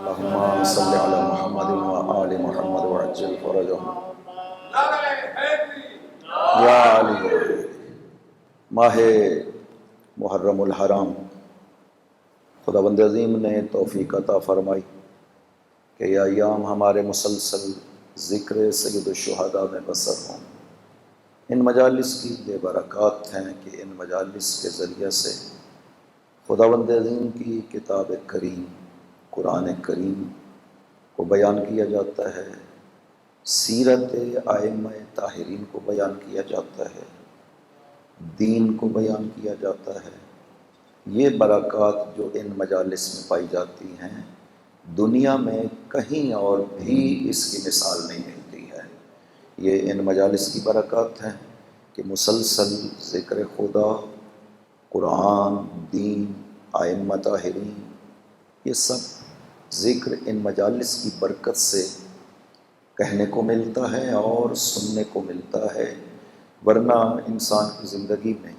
اللہم صلی علی محمد و آل محمد وعجل فرجہم یا علی۔ ماہ محرم الحرام خداوند عظیم نے توفیق عطا فرمائی کہ یہ ایام ہمارے مسلسل ذکر سید الشہداء میں بسر ہوں۔ ان مجالس کی یہ برکات ہیں کہ ان مجالس کے ذریعے سے خداوند عظیم کی کتاب کریم قرآن کریم کو بیان کیا جاتا ہے، سیرت ائمہ طاہرین کو بیان کیا جاتا ہے، دین کو بیان کیا جاتا ہے۔ یہ برکات جو ان مجالس میں پائی جاتی ہیں دنیا میں کہیں اور بھی اس کی مثال نہیں ملتی ہے۔ یہ ان مجالس کی برکات ہیں کہ مسلسل ذکر خدا، قرآن، دین، ائمہ طاہرین، یہ سب ذکر ان مجالس کی برکت سے کہنے کو ملتا ہے اور سننے کو ملتا ہے، ورنہ انسان کی زندگی میں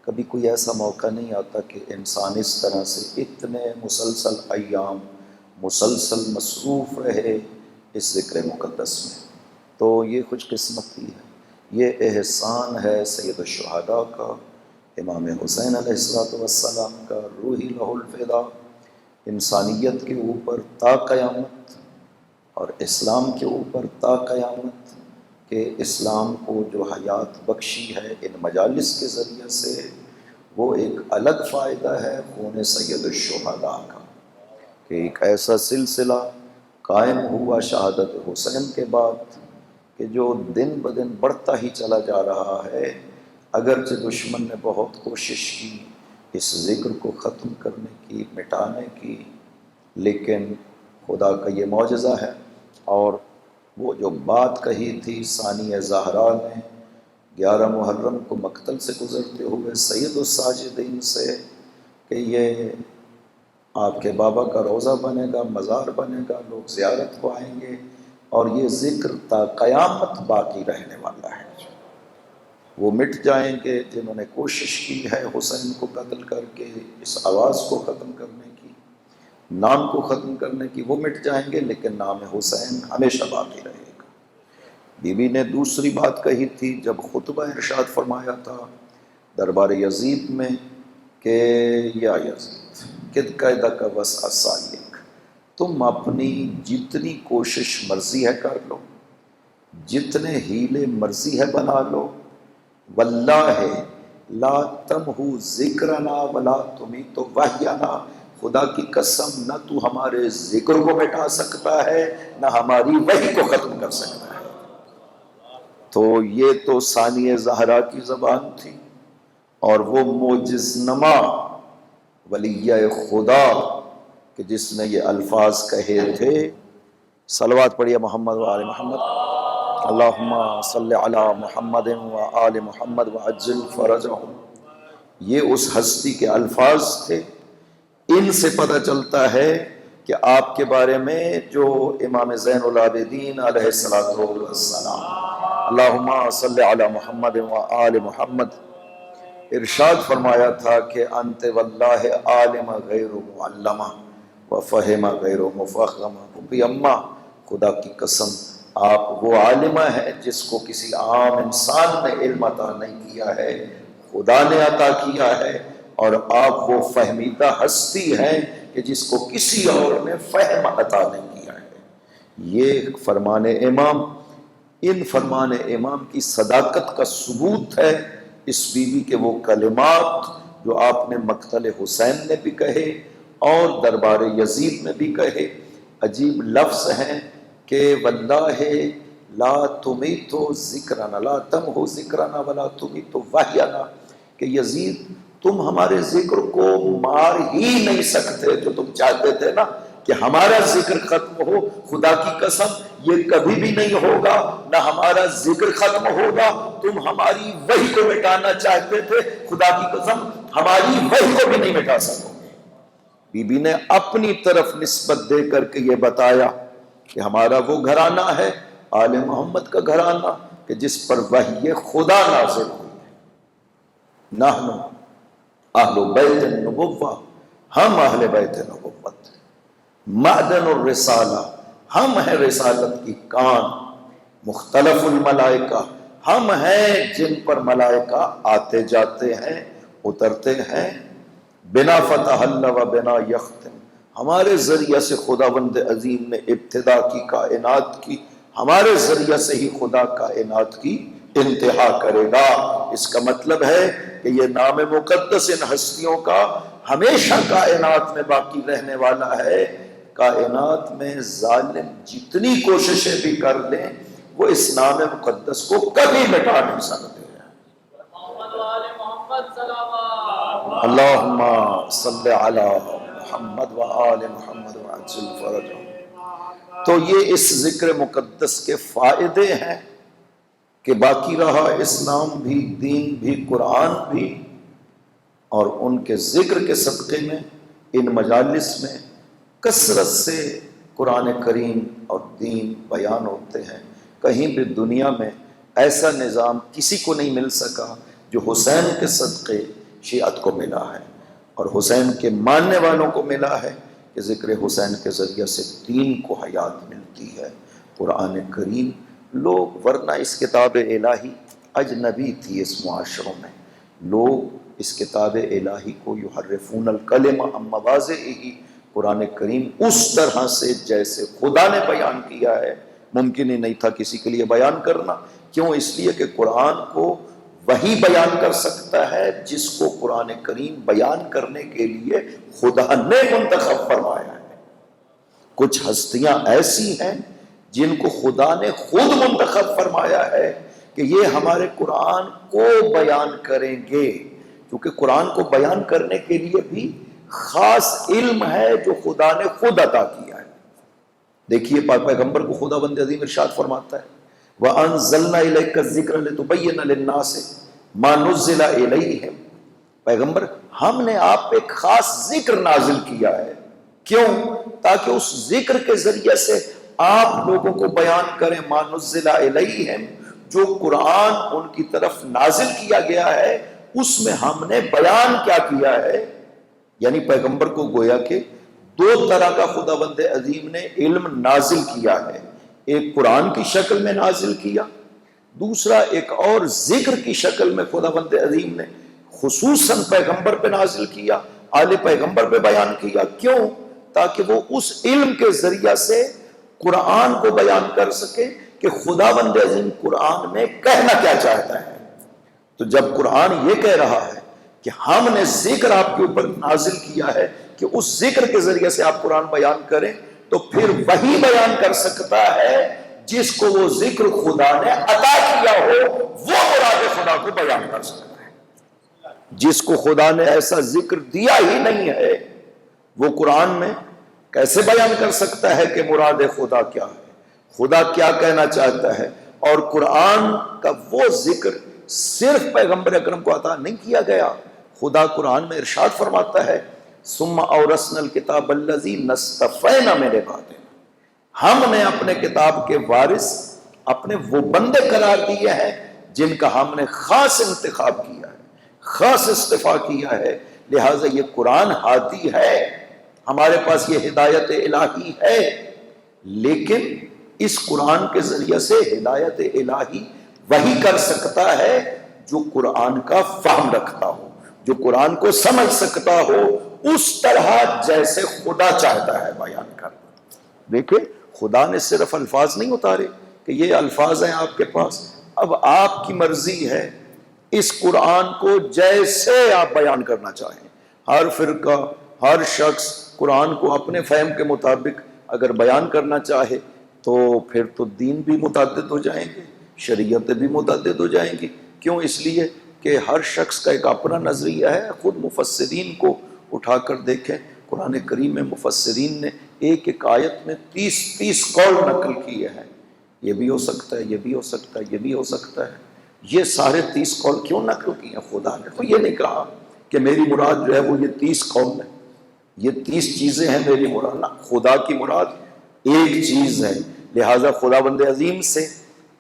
کبھی کوئی ایسا موقع نہیں آتا کہ انسان اس طرح سے اتنے مسلسل ایام مسلسل مصروف رہے اس ذکر مقدس میں۔ تو یہ خوش قسمتی ہے، یہ احسان ہے سید الشہداء کا، امام حسین علیہ السلام کا، روحی لہ الفدا، انسانیت کے اوپر تا قیامت اور اسلام کے اوپر تا قیامت، کہ اسلام کو جو حیات بخشی ہے ان مجالس کے ذریعے سے، وہ ایک الگ فائدہ ہے خون سید الشہداء کا، کہ ایک ایسا سلسلہ قائم ہوا شہادت حسین کے بعد کہ جو دن بدن بڑھتا ہی چلا جا رہا ہے۔ اگرچہ دشمن نے بہت کوشش کی اس ذکر کو ختم کرنے کی، مٹانے کی، لیکن خدا کا یہ معجزہ ہے۔ اور وہ جو بات کہی تھی ثانی زہرا نے 11 محرم کو مقتل سے گزرتے ہوئے سید الساجدین سے، کہ یہ آپ کے بابا کا روضہ بنے گا، مزار بنے گا، لوگ زیارت کو آئیں گے اور یہ ذکر تا قیامت باقی رہنے والا ہے۔ وہ مٹ جائیں گے جنہوں نے کوشش کی ہے حسین کو قتل کر کے اس آواز کو ختم کرنے کی، نام کو ختم کرنے کی، وہ مٹ جائیں گے، لیکن نام حسین ہمیشہ باقی رہے گا۔ بی بی نے دوسری بات کہی تھی جب خطبہ ارشاد فرمایا تھا دربار یزید میں کہ یا یزید قد قیدک وسع سعیک، تم اپنی جتنی کوشش مرضی ہے کر لو، جتنے ہیلے مرضی ہے بنا لو، واللہ لا تمحو ذکرنا ولا تمیت وحینا، خدا کی قسم نہ تو ہمارے ذکر کو مٹا سکتا ہے نہ ہماری وحی کو ختم کر سکتا ہے۔ تو یہ تو ثانی زہرا کی زبان تھی، اور وہ معجز نما ولی خدا کہ جس نے یہ الفاظ کہے تھے۔ صلوات پڑھیے محمد و آل محمد، اللہم صلی علی محمد و آل محمد وعجل فرجہم۔ یہ اس ہستی کے الفاظ تھے، ان سے پتہ چلتا ہے کہ آپ کے بارے میں جو امام زین العابدین علیہ السلام اللہم صلی علی محمد و آل محمد ارشاد فرمایا تھا کہ انت واللہ عالم غیر معلمہ و فہم غیر مفہمہ، بھی اماں خدا کی قسم آپ وہ عالمہ ہیں جس کو کسی عام انسان نے علم عطا نہیں کیا ہے، خدا نے عطا کیا ہے، اور آپ وہ فہمیدہ ہستی ہیں کہ جس کو کسی اور نے فہم عطا نہیں کیا ہے۔ یہ فرمان امام، ان فرمان امام کی صداقت کا ثبوت ہے اس بی بی کے وہ کلمات جو آپ نے مقتل حسین نے بھی کہے اور دربار یزید میں بھی کہے۔ عجیب لفظ ہیں کہ واللہ لا تمیت ذکرنا، لا تمحو ذکرنا ولا تمیت وحینا، کہ یزید تم ہمارے ذکر کو مار ہی نہیں سکتے، جو تم چاہتے تھے نا کہ ہمارا ذکر ختم ہو، خدا کی قسم یہ کبھی بھی نہیں ہوگا، نہ ہمارا ذکر ختم ہوگا۔ تم ہماری وحی کو مٹانا چاہتے تھے، خدا کی قسم ہماری وحی کو بھی نہیں مٹا سکو گے۔ بی بی نے اپنی طرف نسبت دے کر کے یہ بتایا کہ ہمارا وہ گھرانہ ہے آل محمد کا گھرانہ کہ جس پر وحی خدا نازل ہوئی ہے۔ نحن اہل بیت النبوہ، ہم اہل بیت نبوت، معدن الرسالہ، ہم ہیں رسالت کی کان، مختلف الملائکہ، ہم ہیں جن پر ملائکہ آتے جاتے ہیں اترتے ہیں، بنا فتح اللہ و بنا یختم، ہمارے ذریعہ سے خداوند عظیم نے ابتدا کی کائنات کی، ہمارے ذریعہ سے ہی خدا کائنات کی انتہا کرے گا۔ اس کا مطلب ہے کہ یہ نام مقدس ان ہستیوں کا ہمیشہ کائنات میں باقی رہنے والا ہے۔ کائنات میں ظالم جتنی کوششیں بھی کر لیں وہ اس نام مقدس کو کبھی مٹا نہیں سکتے ہیں۔ اللہم صلی علی محمد و آل محمد وعجل فرجہم۔ تو یہ اس ذکر مقدس کے فائدے ہیں کہ باقی رہا اسلام بھی، دین بھی، قرآن بھی، اور ان کے ذکر کے صدقے میں ان مجالس میں کثرت سے قرآن کریم اور دین بیان ہوتے ہیں۔ کہیں بھی دنیا میں ایسا نظام کسی کو نہیں مل سکا جو حسین کے صدقے شیعت کو ملا ہے، اور حسین کے ماننے والوں کو ملا ہے کہ ذکر حسین کے ذریعے سے دین کو حیات ملتی ہے۔ قرآن کریم لوگ، ورنہ اس کتاب الہی اجنبی تھی اس معاشروں میں، لوگ اس کتاب الہی کو یحرفون الکلم عن مواضعہ، قرآن کریم اس طرح سے جیسے خدا نے بیان کیا ہے ممکن ہی نہیں تھا کسی کے لیے بیان کرنا۔ کیوں؟ اس لیے کہ قرآن کو وہی بیان کر سکتا ہے جس کو قرآن کریم بیان کرنے کے لیے خدا نے منتخب فرمایا ہے۔ کچھ ہستیاں ایسی ہیں جن کو خدا نے خود منتخب فرمایا ہے کہ یہ ہمارے قرآن کو بیان کریں گے، کیونکہ قرآن کو بیان کرنے کے لیے بھی خاص علم ہے جو خدا نے خود عطا کیا ہے۔ دیکھیے پاک پیغمبر کو خداوند عظیم ارشاد فرماتا ہے وَأَنزَلْنَا إِلَيْكَ الذِّكْرَ لِتُبَيِّنَ لِلنَّاسِ مَا نُزِّلَ إِلَيْهِمْ، پیغمبر ہم نے آپ پہ ایک خاص ذکر نازل کیا ہے۔ کیوں؟ تاکہ اس ذکر کے ذریعے سے آپ لوگوں کو بیان کریں مَا نُزِّلَ إِلَيْهِمْ، جو قرآن ان کی طرف نازل کیا گیا ہے اس میں ہم نے بیان کیا کیا ہے۔ یعنی پیغمبر کو گویا کہ دو طرح کا خداوند عظیم نے علم نازل کیا ہے، ایک قرآن کی شکل میں نازل کیا، دوسرا ایک اور ذکر کی شکل میں خداوند عظیم نے خصوصاً پیغمبر پہ نازل کیا، آل پیغمبر پہ بیان کیا۔ کیوں؟ تاکہ وہ اس علم کے ذریعہ سے قرآن کو بیان کر سکے کہ خداوند عظیم قرآن میں کہنا کیا چاہتا ہے۔ تو جب قرآن یہ کہہ رہا ہے کہ ہم نے ذکر آپ کے اوپر نازل کیا ہے کہ اس ذکر کے ذریعے سے آپ قرآن بیان کریں، تو پھر وہی بیان کر سکتا ہے جس کو وہ ذکر خدا نے عطا کیا ہو، وہ مراد خدا کو بیان کر سکتا ہے۔ جس کو خدا نے ایسا ذکر دیا ہی نہیں ہے وہ قرآن میں کیسے بیان کر سکتا ہے کہ مراد خدا کیا ہے، خدا کیا کہنا چاہتا ہے؟ اور قرآن کا وہ ذکر صرف پیغمبر اکرم کو عطا نہیں کیا گیا، خدا قرآن میں ارشاد فرماتا ہے ثم اورثنا الکتاب الذی نصطفینا من عبادنا، ہم نے اپنے کتاب کے وارث اپنے وہ بندے قرار دیے ہیں جن کا ہم نے خاص انتخاب کیا ہے، خاص استفا کیا ہے۔ لہٰذا یہ قرآن ہادی ہے، ہمارے پاس یہ ہدایت الہی ہے، لیکن اس قرآن کے ذریعے سے ہدایت الہی وہی کر سکتا ہے جو قرآن کا فہم رکھتا ہو، جو قرآن کو سمجھ سکتا ہو اس طرح جیسے خدا چاہتا ہے بیان کرنا۔ دیکھیں خدا نے صرف الفاظ نہیں اتارے کہ یہ الفاظ ہیں آپ کے پاس، اب آپ کی مرضی ہے اس قرآن کو جیسے آپ بیان کرنا چاہیں۔ ہر فرقہ، ہر شخص قرآن کو اپنے فہم کے مطابق اگر بیان کرنا چاہے تو پھر تو دین بھی متعدد ہو جائیں گے، شریعتیں بھی متعدد ہو جائیں گی۔ کیوں؟ اس لیے کہ ہر شخص کا ایک اپنا نظریہ ہے۔ خود مفسرین کو اٹھا کر دیکھیں، قرآن کریم میں مفسرین نے ایک ایک آیت میں 30 قول نقل کیے ہیں، یہ بھی ہو سکتا ہے، یہ بھی ہو سکتا ہے، یہ بھی ہو سکتا ہے۔ یہ سارے 30 قول کیوں نقل کیے ہیں؟ خدا نے تو یہ نہیں کہا کہ میری مراد جو ہے وہ یہ 30 قول ہے، یہ 30 چیزیں ہیں میری مراد، خدا کی مراد ایک چیز ہے۔ لہٰذا خداوند عظیم سے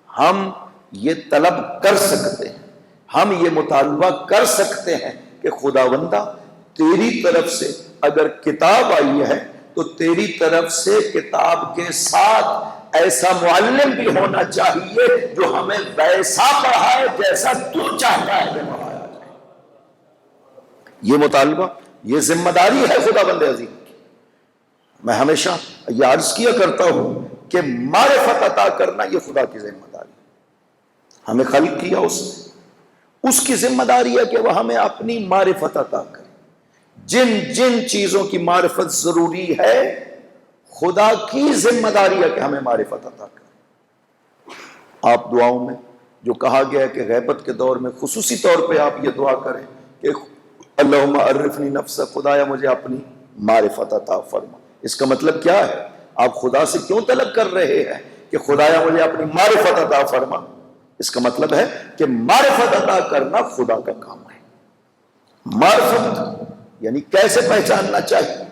ہم یہ طلب کر سکتے ہیں، ہم یہ مطالبہ کر سکتے ہیں کہ خداوندہ تیری طرف سے اگر کتاب آئی ہے تو تیری طرف سے کتاب کے ساتھ ایسا معلم بھی ہونا چاہیے جو ہمیں ویسا پڑھائے جیسا تو چاہتا ہے کہ پڑھایا جائے۔ یہ مطالبہ، یہ ذمہ داری ہے خدا بند عظیم کی۔ میں ہمیشہ یہ عرض کیا کرتا ہوں کہ معرفت عطا کرنا یہ خدا کی ذمہ داری ہے۔ ہمیں خلق کیا اس کی ذمہ داری ہے کہ وہ ہمیں اپنی معرفت عطا کرے۔ جن جن چیزوں کی معرفت ضروری ہے خدا کی ذمہ داری ہے کہ ہمیں معرفت عطا کرے۔ آپ دعاؤں میں جو کہا گیا ہے کہ غیبت کے دور میں خصوصی طور پہ آپ یہ دعا کریں کہ اللہم عرفنی نفس، خدایا مجھے اپنی معرفت عطا فرما۔ اس کا مطلب کیا ہے؟ آپ خدا سے کیوں طلب کر رہے ہیں کہ خدایا مجھے اپنی معرفت عطا فرما؟ اس کا مطلب ہے کہ معرفت عطا کرنا خدا کا کام ہے۔ معرفت یعنی کیسے پہچاننا چاہیے،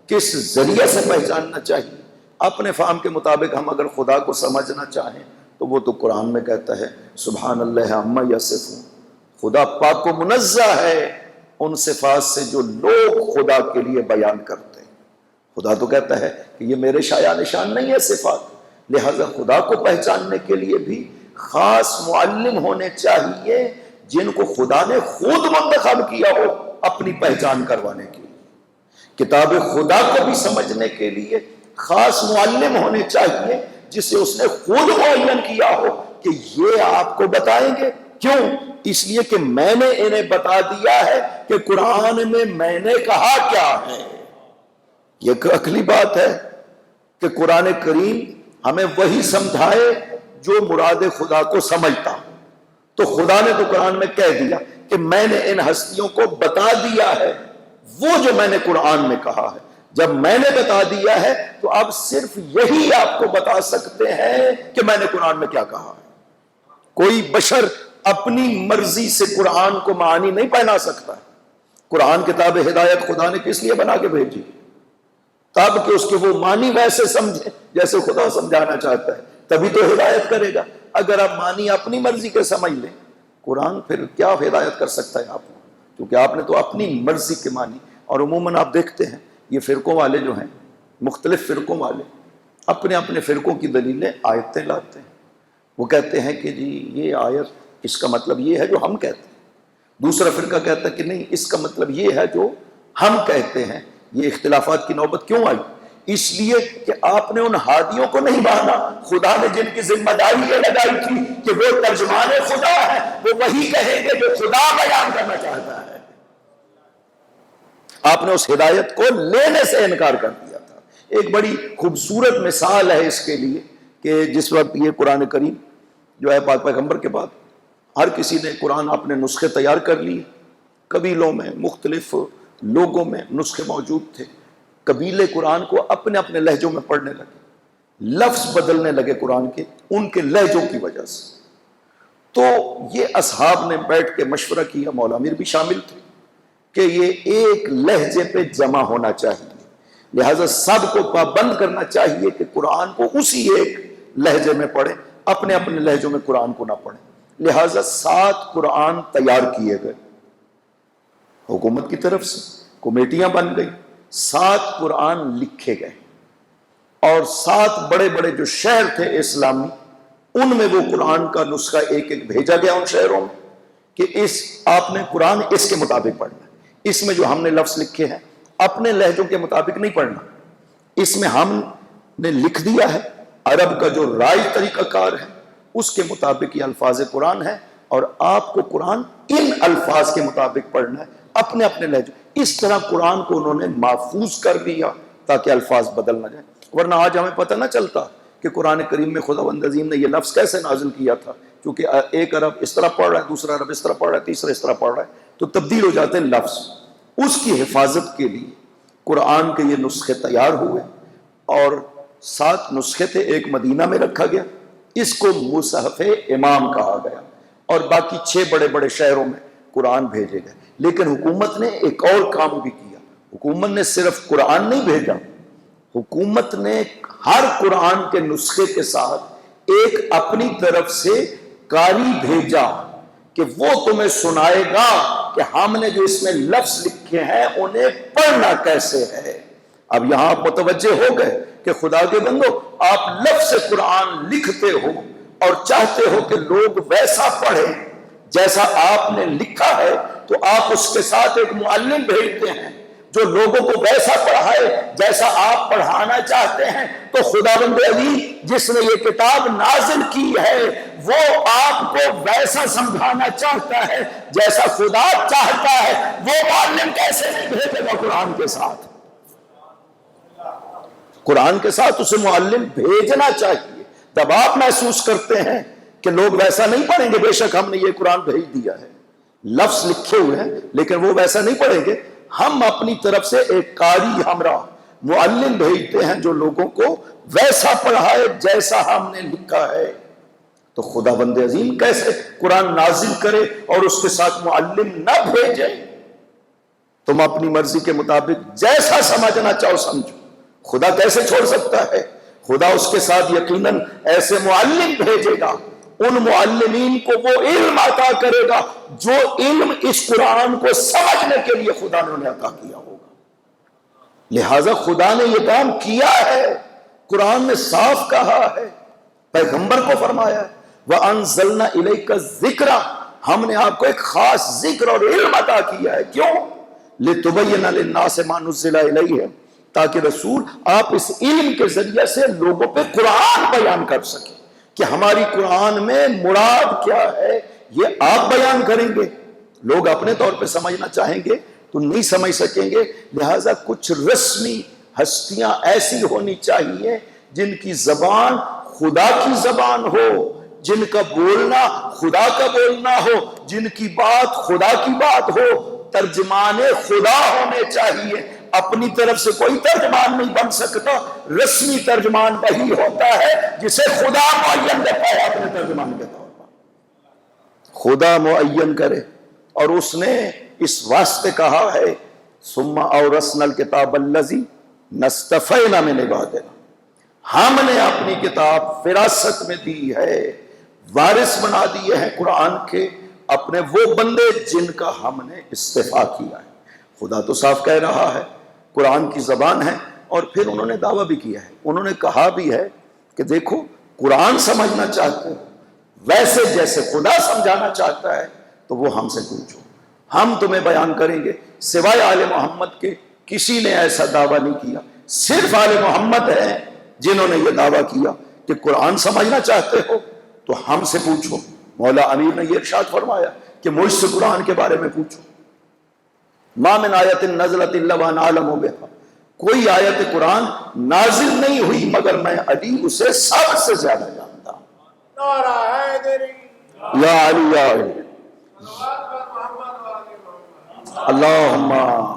کس ذریعے سے پہچاننا چاہیے۔ اپنے فہم کے مطابق ہم اگر خدا کو سمجھنا چاہیں تو وہ تو قرآن میں کہتا ہے سبحان اللہ عما یصفون، خدا پاک و منزہ ہے ان صفات سے جو لوگ خدا کے لیے بیان کرتے ہیں۔ خدا تو کہتا ہے کہ یہ میرے شایع نشان نہیں ہے صفات، لہذا خدا کو پہچاننے کے لیے بھی خاص معلم ہونے چاہیے جن کو خدا نے خود منتخب کیا ہو اپنی پہچان کروانے کے لیے۔ کتاب خدا کو بھی سمجھنے کے لیے خاص معلم ہونے چاہیے جسے اس نے خود معین کیا ہو کہ یہ آپ کو بتائیں گے۔ کیوں؟ اس لیے کہ میں نے انہیں بتا دیا ہے کہ قرآن میں نے کہا کیا ہے۔ یہ ایک عقلی بات ہے کہ قرآن کریم ہمیں وہی سمجھائے جو مراد خدا کو سمجھتا۔ تو خدا نے تو قرآن میں کہہ دیا کہ میں نے ان ہستیوں کو بتا دیا ہے وہ جو میں نے قرآن میں کہا ہے۔ جب میں نے بتا دیا ہے تو اب صرف یہی آپ کو بتا سکتے ہیں کہ میں نے قرآن میں کیا کہا ہے۔ کوئی بشر اپنی مرضی سے قرآن کو معانی نہیں پہنا سکتا ہے۔ قرآن کتاب ہدایت خدا نے کس لیے بنا کے بھیجی؟ تب کہ اس کے وہ معنی ویسے سمجھے جیسے خدا سمجھانا چاہتا ہے، تبھی تو ہدایت کرے گا۔ اگر آپ معنی اپنی مرضی کے سمجھ لیں، قرآن پھر کیا ہدایت کر سکتا ہے آپ کو؟ کیونکہ آپ نے تو اپنی مرضی کے معنی۔ اور عموماً آپ دیکھتے ہیں یہ فرقوں والے جو ہیں، مختلف فرقوں والے اپنے اپنے فرقوں کی دلیلیں آیتیں لاتے ہیں۔ وہ کہتے ہیں کہ جی یہ آیت اس کا مطلب یہ ہے جو ہم کہتے ہیں، دوسرا فرقہ کہتا ہے کہ نہیں اس کا مطلب یہ ہے جو ہم کہتے ہیں۔ یہ اختلافات کی نوبت کیوں آئی؟ اس لیے کہ آپ نے ان ہادیوں کو نہیں مانا، خدا نے جن کی ذمہ داری یہ لگائی تھی کہ وہ ترجمان خدا ہے، وہ وہی کہیں گے جو خدا بیان کرنا چاہتا ہے۔ آپ نے اس ہدایت کو لینے سے انکار کر دیا تھا۔ ایک بڑی خوبصورت مثال ہے اس کے لیے کہ جس وقت یہ قرآن کریم جو ہے پاک پیغمبر کے بعد ہر کسی نے قرآن اپنے نسخے تیار کر لیے، قبیلوں میں مختلف لوگوں میں نسخے موجود تھے، قبیلے قرآن کو اپنے اپنے لہجوں میں پڑھنے لگے، لفظ بدلنے لگے قرآن کے ان کے لہجوں کی وجہ سے۔ تو یہ اصحاب نے بیٹھ کے مشورہ کیا، مولا امیر بھی شامل تھے، کہ یہ ایک لہجے پہ جمع ہونا چاہیے، لہذا سب کو پابند کرنا چاہیے کہ قرآن کو اسی ایک لہجے میں پڑھیں، اپنے اپنے لہجوں میں قرآن کو نہ پڑھیں۔ لہذا 7 قرآن تیار کیے گئے حکومت کی طرف سے، کمیٹیاں بن گئی، 7 قرآن لکھے گئے، اور 7 بڑے بڑے جو شہر تھے اسلامی ان میں وہ قرآن کا نسخہ ایک ایک بھیجا گیا ان شہروں میں کہ آپ نے قرآن اس کے مطابق پڑھنا ہے۔ اس میں جو ہم نے لفظ لکھے ہیں اپنے لہجوں کے مطابق نہیں پڑھنا، اس میں ہم نے لکھ دیا ہے عرب کا جو رائج طریقہ کار ہے اس کے مطابق یہ الفاظ قرآن ہے، اور آپ کو قرآن ان الفاظ کے مطابق پڑھنا ہے اپنے اپنے لہجوں۔ اس طرح قرآن کو انہوں نے محفوظ کر دیا تاکہ الفاظ بدل نہ جائیں، ورنہ آج ہمیں پتہ نہ چلتا کہ قرآن کریم میں خداوند عظیم نے یہ لفظ کیسے نازل کیا تھا، کیونکہ ایک عرب اس طرح پڑھ رہا ہے، دوسرا عرب اس طرح پڑھ رہا ہے، تیسرا اس طرح پڑھ رہا ہے، تو تبدیل ہو جاتے ہیں لفظ۔ اس کی حفاظت کے لیے قرآن کے یہ نسخے تیار ہوئے، اور 7 نسخے تھے، ایک مدینہ میں رکھا گیا، اس کو مصحف امام کہا گیا، اور باقی 6 بڑے بڑے شہروں میں قرآن بھیجے گئے۔ لیکن حکومت نے ایک اور کام بھی کیا، حکومت نے صرف قرآن نہیں بھیجا، حکومت نے ہر قرآن کے نسخے کے ساتھ ایک اپنی طرف سے قاری بھیجا کہ وہ تمہیں سنائے گا کہ ہم نے جو اس میں لفظ لکھے ہیں انہیں پڑھنا کیسے ہے۔ اب یہاں آپ متوجہ ہو گئے کہ خدا کے بندو آپ لفظ قرآن لکھتے ہو اور چاہتے ہو کہ لوگ ویسا پڑھیں جیسا آپ نے لکھا ہے، تو آپ اس کے ساتھ ایک معلم بھیجتے ہیں جو لوگوں کو ویسا پڑھائے جیسا آپ پڑھانا چاہتے ہیں۔ تو خداوند عزیز جس نے یہ کتاب نازل کی ہے وہ آپ کو ویسا سمجھانا چاہتا ہے جیسا خدا چاہتا ہے۔ وہ معلم کیسے نہیں بھیجے گا قرآن کے ساتھ؟ قرآن کے ساتھ اسے معلم بھیجنا چاہیے۔ جب آپ محسوس کرتے ہیں کہ لوگ ویسا نہیں پڑھیں گے، بے شک ہم نے یہ قرآن بھیج دیا ہے، لفظ لکھے ہوئے ہیں لیکن وہ ویسا نہیں پڑھیں گے، ہم اپنی طرف سے ایک قاری ہمراہ معلم بھیجتے ہیں جو لوگوں کو ویسا پڑھائے جیسا ہم نے لکھا ہے۔ تو خدا بند عظیم کیسے قرآن نازل کرے اور اس کے ساتھ معلم نہ بھیجے؟ تم اپنی مرضی کے مطابق جیسا سمجھنا چاہو سمجھو، خدا کیسے چھوڑ سکتا ہے؟ خدا اس کے ساتھ یقیناً ایسے معلم بھیجے گا، ان معلمین کو وہ علم عطا کرے گا جو علم اس قرآن کو سمجھنے کے لیے خدا نے انہیں عطا کیا ہوگا۔ لہٰذا خدا نے یہ کام کیا ہے، قرآن نے صاف کہا ہے، پیغمبر کو فرمایا ہے وَأَنزَلْنَا إِلَيْكَ الذِّكْرَ، ہم نے آپ کو ایک خاص ذکر اور علم عطا کیا ہے۔ کیوں؟ لِتُبَيِّنَ لِلنَّاسِ مَا نُزِّلَ إِلَيْهِمْ، تاکہ رسول آپ اس علم کے ذریعے سے لوگوں پہ قرآن بیان کر سکیں کہ ہماری قرآن میں مراد کیا ہے، یہ آپ بیان کریں گے۔ لوگ اپنے طور پہ سمجھنا چاہیں گے تو نہیں سمجھ سکیں گے، لہٰذا کچھ رسمی ہستیاں ایسی ہونی چاہیے جن کی زبان خدا کی زبان ہو، جن کا بولنا خدا کا بولنا ہو، جن کی بات خدا کی بات ہو، ترجمان خدا ہونے چاہیے۔ اپنی طرف سے کوئی ترجمان نہیں بن سکتا، رسمی ترجمان وہی ہوتا ہے جسے خدا معین کرتا ہے اپنے ترجمان کے طور پر۔ خدا معین کرے، اور اس نے اس واسطے کہا ہے ثم اورثنا الکتاب الذی نصطفینا من عبادنا، ہم نے اپنی کتاب وراثت میں دی ہے، وارث بنا دیے ہیں قرآن کے اپنے وہ بندے جن کا ہم نے استفا کیا ہے۔ خدا تو صاف کہہ رہا ہے قرآن کی زبان ہے، اور پھر انہوں نے دعویٰ بھی کیا ہے، انہوں نے کہا بھی ہے کہ دیکھو قرآن سمجھنا چاہتے ہو ویسے جیسے خدا سمجھانا چاہتا ہے تو وہ ہم سے پوچھو، ہم تمہیں بیان کریں گے۔ سوائے آل محمد کے کسی نے ایسا دعویٰ نہیں کیا، صرف آل محمد ہیں جنہوں نے یہ دعویٰ کیا کہ قرآن سمجھنا چاہتے ہو تو ہم سے پوچھو۔ مولا امیر نے یہ ارشاد فرمایا کہ مجھ سے قرآن کے بارے میں پوچھو۔ ما من آیت نزلت الا وانا اعلم بها، کوئی آیت قرآن نازل نہیں ہوئی مگر میں علی اسے سب سے زیادہ جانتا ہوں۔ نعرہ حیدری، یا علی یا علی، اللہم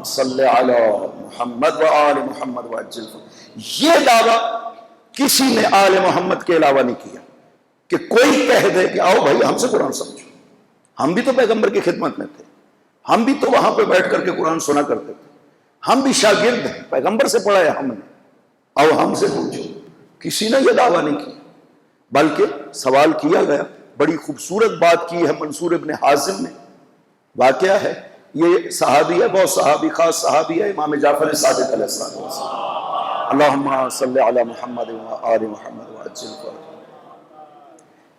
صلی علی محمد و آل محمد وعجل۔ یہ دعویٰ کسی نے آل محمد کے علاوہ نہیں کیا کہ کوئی کہہ دے کہ آؤ بھائی ہم سے قرآن سمجھو۔ ہم بھی تو پیغمبر کی خدمت میں تھے، ہم بھی تو وہاں پہ بیٹھ کر کے قرآن سنا کرتے تھے، ہم بھی شاگرد ہیں، پیغمبر سے پڑھا ہے ہم نے، آؤ ہم سے پوچھو۔ کسی نے یہ دعویٰ نہیں کیا، بلکہ سوال کیا گیا۔ بڑی خوبصورت بات کی ہے منصور ابن حازم نے، واقعہ ہے، یہ صحابی ہے، بہت صحابی، خاص صحابی ہے امام جعفر صادق علیہ السلام۔ اللہم صلی علی محمد و آل محمد وعجل فرجہ۔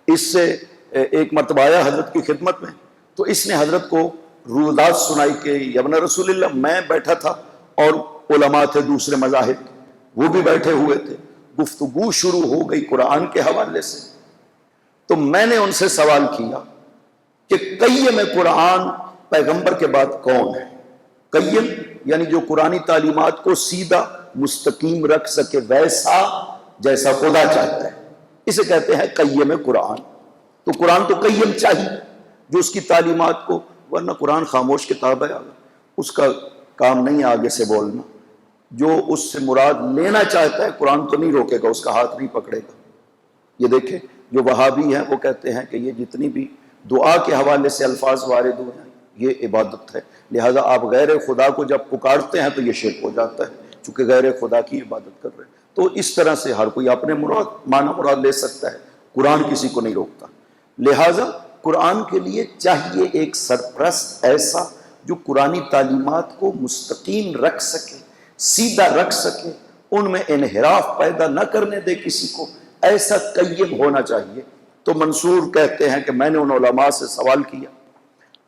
اس سے ایک مرتبہ آیا حضرت کی خدمت میں، تو اس نے حضرت کو رودات سنائی کہ یبن رسول اللہ، میں بیٹھا تھا اور علماء تھے دوسرے مذاہب کے، وہ بھی بیٹھے ہوئے تھے، گفتگو شروع ہو گئی قرآن کے حوالے سے، تو میں نے ان سے سوال کیا کہ قیم قرآن پیغمبر کے بعد کون ہے؟ قیم یعنی جو قرآنی تعلیمات کو سیدھا مستقیم رکھ سکے ویسا جیسا خدا چاہتا ہے، اسے کہتے ہیں قیم قرآن۔ تو قرآن تو قیم چاہیے جو اس کی تعلیمات کو، ورنہ قرآن خاموش کتاب ہے، اس کا کام نہیں آگے سے بولنا، جو اس سے مراد لینا چاہتا ہے قرآن تو نہیں روکے گا، اس کا ہاتھ نہیں پکڑے گا۔ یہ دیکھیں جو وہابی ہیں وہ کہتے ہیں کہ یہ جتنی بھی دعا کے حوالے سے الفاظ وارد ہوئے ہیں یہ عبادت ہے، لہٰذا آپ غیر خدا کو جب پکارتے ہیں تو یہ شرک ہو جاتا ہے، چونکہ غیر خدا کی عبادت کر رہے ہیں۔ تو اس طرح سے ہر کوئی اپنے معنی مراد لے سکتا ہے، قرآن کسی کو نہیں روکتا۔ لہٰذا قرآن کے لیے چاہیے ایک سرپرست ایسا جو قرآنی تعلیمات کو مستقیم رکھ سکے، سیدھا رکھ سکے، ان میں انحراف پیدا نہ کرنے دے کسی کو، ایسا قیم ہونا چاہیے۔ تو منصور کہتے ہیں کہ میں نے ان علماء سے سوال کیا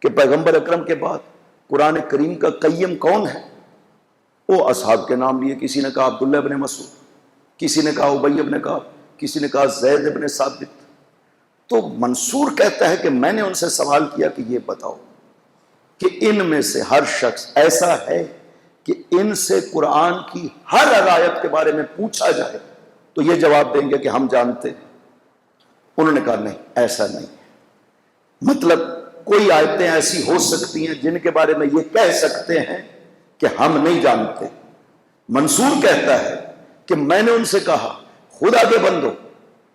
کہ پیغمبر اکرم کے بعد قرآن کریم کا قیم کون ہے؟ وہ اصحاب کے نام لیے، کسی نے کہا عبداللہ بن مسعود، کسی نے کہا ابی بن کعب، کسی نے کہا زید بن ثابت۔ تو منصور کہتا ہے کہ میں نے ان سے سوال کیا کہ یہ بتاؤ کہ ان میں سے ہر شخص ایسا ہے کہ ان سے قرآن کی ہر آیت کے بارے میں پوچھا جائے تو یہ جواب دیں گے کہ ہم جانتے ہیں؟ انہوں نے کہا نہیں، ایسا نہیں ہے۔ مطلب کوئی آیتیں ایسی ہو سکتی ہیں جن کے بارے میں یہ کہہ سکتے ہیں کہ ہم نہیں جانتے۔ منصور کہتا ہے کہ میں نے ان سے کہا خدا کے بندو،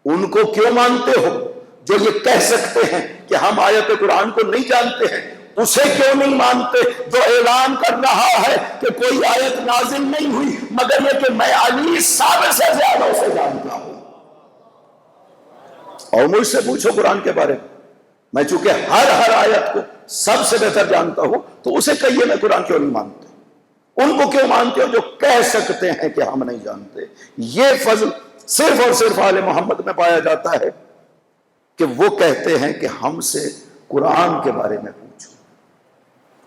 ان کو کیوں مانتے ہو جو یہ کہہ سکتے ہیں کہ ہم آیت قرآن کو نہیں جانتے ہیں؟ اسے کیوں نہیں مانتے جو اعلان کر رہا ہے کہ کوئی آیت نازل نہیں ہوئی مگر یہ کہ میں علی سب سے زیادہ اسے جانتا ہوں؟ اور مجھ سے پوچھو قرآن کے بارے میں چونکہ ہر آیت کو سب سے بہتر جانتا ہوں، تو اسے کہیے میں قرآن کیوں نہیں مانتے؟ ان کو کیوں مانتے ہو جو کہہ سکتے ہیں کہ ہم نہیں جانتے؟ یہ فضل صرف اور صرف آل محمد میں پایا جاتا ہے کہ وہ کہتے ہیں کہ ہم سے قرآن کے بارے میں پوچھو،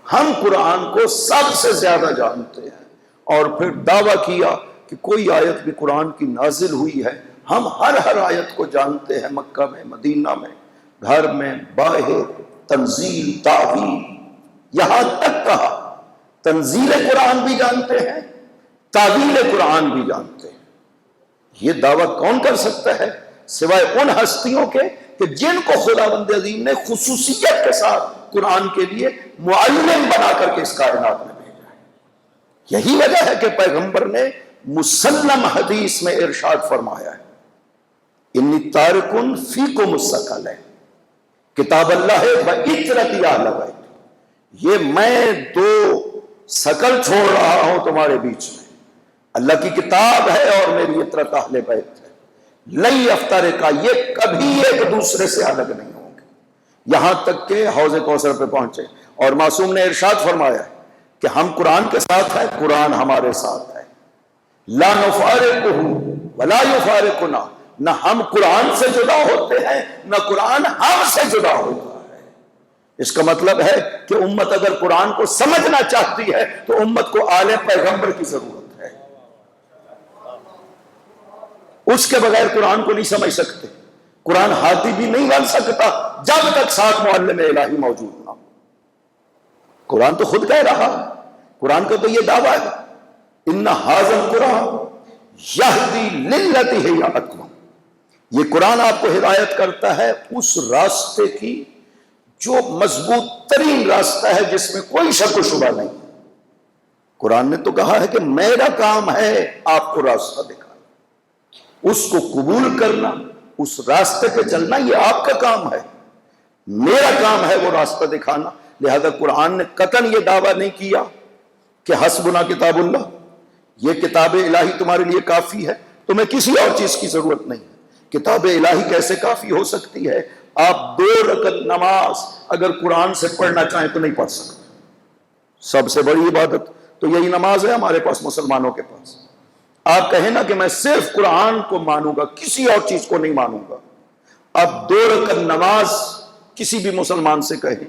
ہم قرآن کو سب سے زیادہ جانتے ہیں۔ اور پھر دعویٰ کیا کہ کوئی آیت بھی قرآن کی نازل ہوئی ہے، ہم ہر آیت کو جانتے ہیں، مکہ میں، مدینہ میں، گھر میں، باہر، تنزیل، تعویل، یہاں تک کہا تنزیل قرآن بھی جانتے ہیں، تعویل قرآن بھی جانتے ہیں۔ یہ دعویٰ کون کر سکتا ہے سوائے ان ہستیوں کے کہ جن کو خداوند عظیم نے خصوصیت کے ساتھ قرآن کے لیے معلم بنا کر کے اس کائنات میں بھیجا ہے۔ یہی وجہ ہے کہ پیغمبر نے مسلم حدیث میں ارشاد فرمایا ہے انی تارکن فیکم الثقلین، کتاب اللہ وعطرتی اہل بیت، یہ میں دو ثقل چھوڑ رہا ہوں تمہارے بیچ میں، اللہ کی کتاب ہے اور میری عطرت اہل بیت ہے، لن یفترقا، یہ کبھی ایک دوسرے سے الگ نہیں ہوں گے، یہاں تک کہ حوض کوثر پہ پہنچے۔ اور معصوم نے ارشاد فرمایا ہے کہ ہم قرآن کے ساتھ ہیں، قرآن ہمارے ساتھ ہے، لا نفارقہ ولا یفارقنا، نہ ہم قرآن سے جدا ہوتے ہیں نہ قرآن ہم سے جدا ہوتا ہے۔ اس کا مطلب ہے کہ امت اگر قرآن کو سمجھنا چاہتی ہے تو امت کو آل پیغمبر کی ضرورت ہے، اس کے بغیر قرآن کو نہیں سمجھ سکتے۔ قرآن ہاتھی بھی نہیں بن سکتا جب تک ساتھ معلم الہی موجود نہ ہو۔ قرآن تو خود کہہ رہا ہے، قرآن کا تو یہ دعویٰ ہے ان ھذا القرآن یہدی للتی ہی اقوم، یہ قرآن آپ کو ہدایت کرتا ہے اس راستے کی جو مضبوط ترین راستہ ہے، جس میں کوئی شک و شبہ نہیں۔ قرآن نے تو کہا ہے کہ میرا کام ہے آپ کو راستہ دکھانا، اس کو قبول کرنا، اس راستے پہ چلنا، یہ آپ کا کام ہے، میرا کام ہے وہ راستہ دکھانا۔ لہذا قرآن نے قطعاً یہ دعویٰ نہیں کیا کہ حسبنا کتاب اللہ، یہ کتاب الہی تمہارے لیے کافی ہے، تمہیں کسی اور چیز کی ضرورت نہیں ہے۔ کتاب الہی کیسے کافی ہو سکتی ہے؟ آپ 2 رکعت نماز اگر قرآن سے پڑھنا چاہیں تو نہیں پڑھ سکتے۔ سب سے بڑی عبادت تو یہی نماز ہے ہمارے پاس، مسلمانوں کے پاس۔ آپ کہیں نا کہ میں صرف قرآن کو مانوں گا، کسی اور چیز کو نہیں مانوں گا، اب 2 رکعت نماز کسی بھی مسلمان سے کہیں،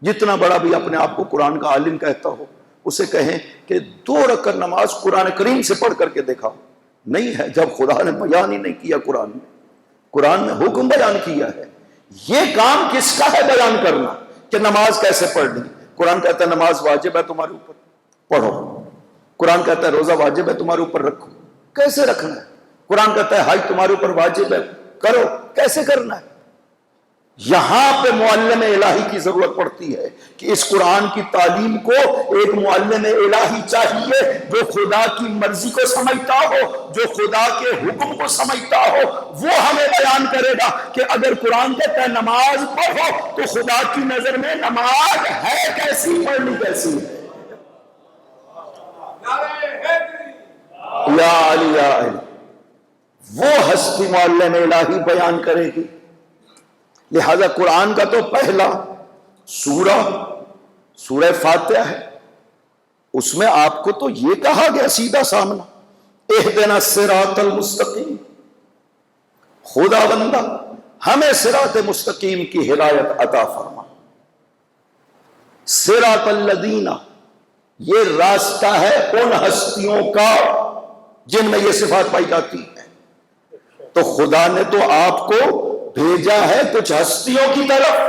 جتنا بڑا بھی اپنے آپ کو قرآن کا عالم کہتا ہو، اسے کہیں کہ 2 رکعت نماز قرآن کریم سے پڑھ کر کے دکھاؤ، نہیں ہے جب خدا نے بیان ہی نہیں کیا، قرآن میں حکم بیان کیا ہے۔ یہ کام کس کا ہے بیان کرنا کہ نماز کیسے پڑھنی؟ قرآن کہتا ہے نماز واجب ہے تمہارے اوپر، پڑھو۔ قرآن کہتا ہے روزہ واجب ہے تمہارے اوپر، رکھو، کیسے رکھنا ہے؟ قرآن کہتا ہے حج تمہارے اوپر واجب ہے، کرو، کیسے کرنا ہے؟ یہاں پہ معلم الہی کی ضرورت پڑتی ہے کہ اس قرآن کی تعلیم کو ایک معلم الہی چاہیے جو خدا کی مرضی کو سمجھتا ہو، جو خدا کے حکم کو سمجھتا ہو، وہ ہمیں بیان کرے گا کہ اگر قرآن کہتا ہے نماز پڑھو تو خدا کی نظر میں نماز ہے کیسی، پڑھنی کیسی ہے۔ یا علی یا علی، وہ ہستی معلم الہی بیان کرے گی۔ لہذا قرآن کا تو پہلا سورہ فاتحہ ہے، اس میں آپ کو تو یہ کہا گیا سیدھا سامنا، اہدنا الصراط المستقیم، خدا بندہ ہمیں صراط مستقیم کی ہدایت عطا فرما۔ صراط الذین، یہ راستہ ہے ان ہستیوں کا جن میں یہ صفات پائی جاتی ہے۔ تو خدا نے تو آپ کو بھیجا ہے کچھ ہستیوں کی طرف،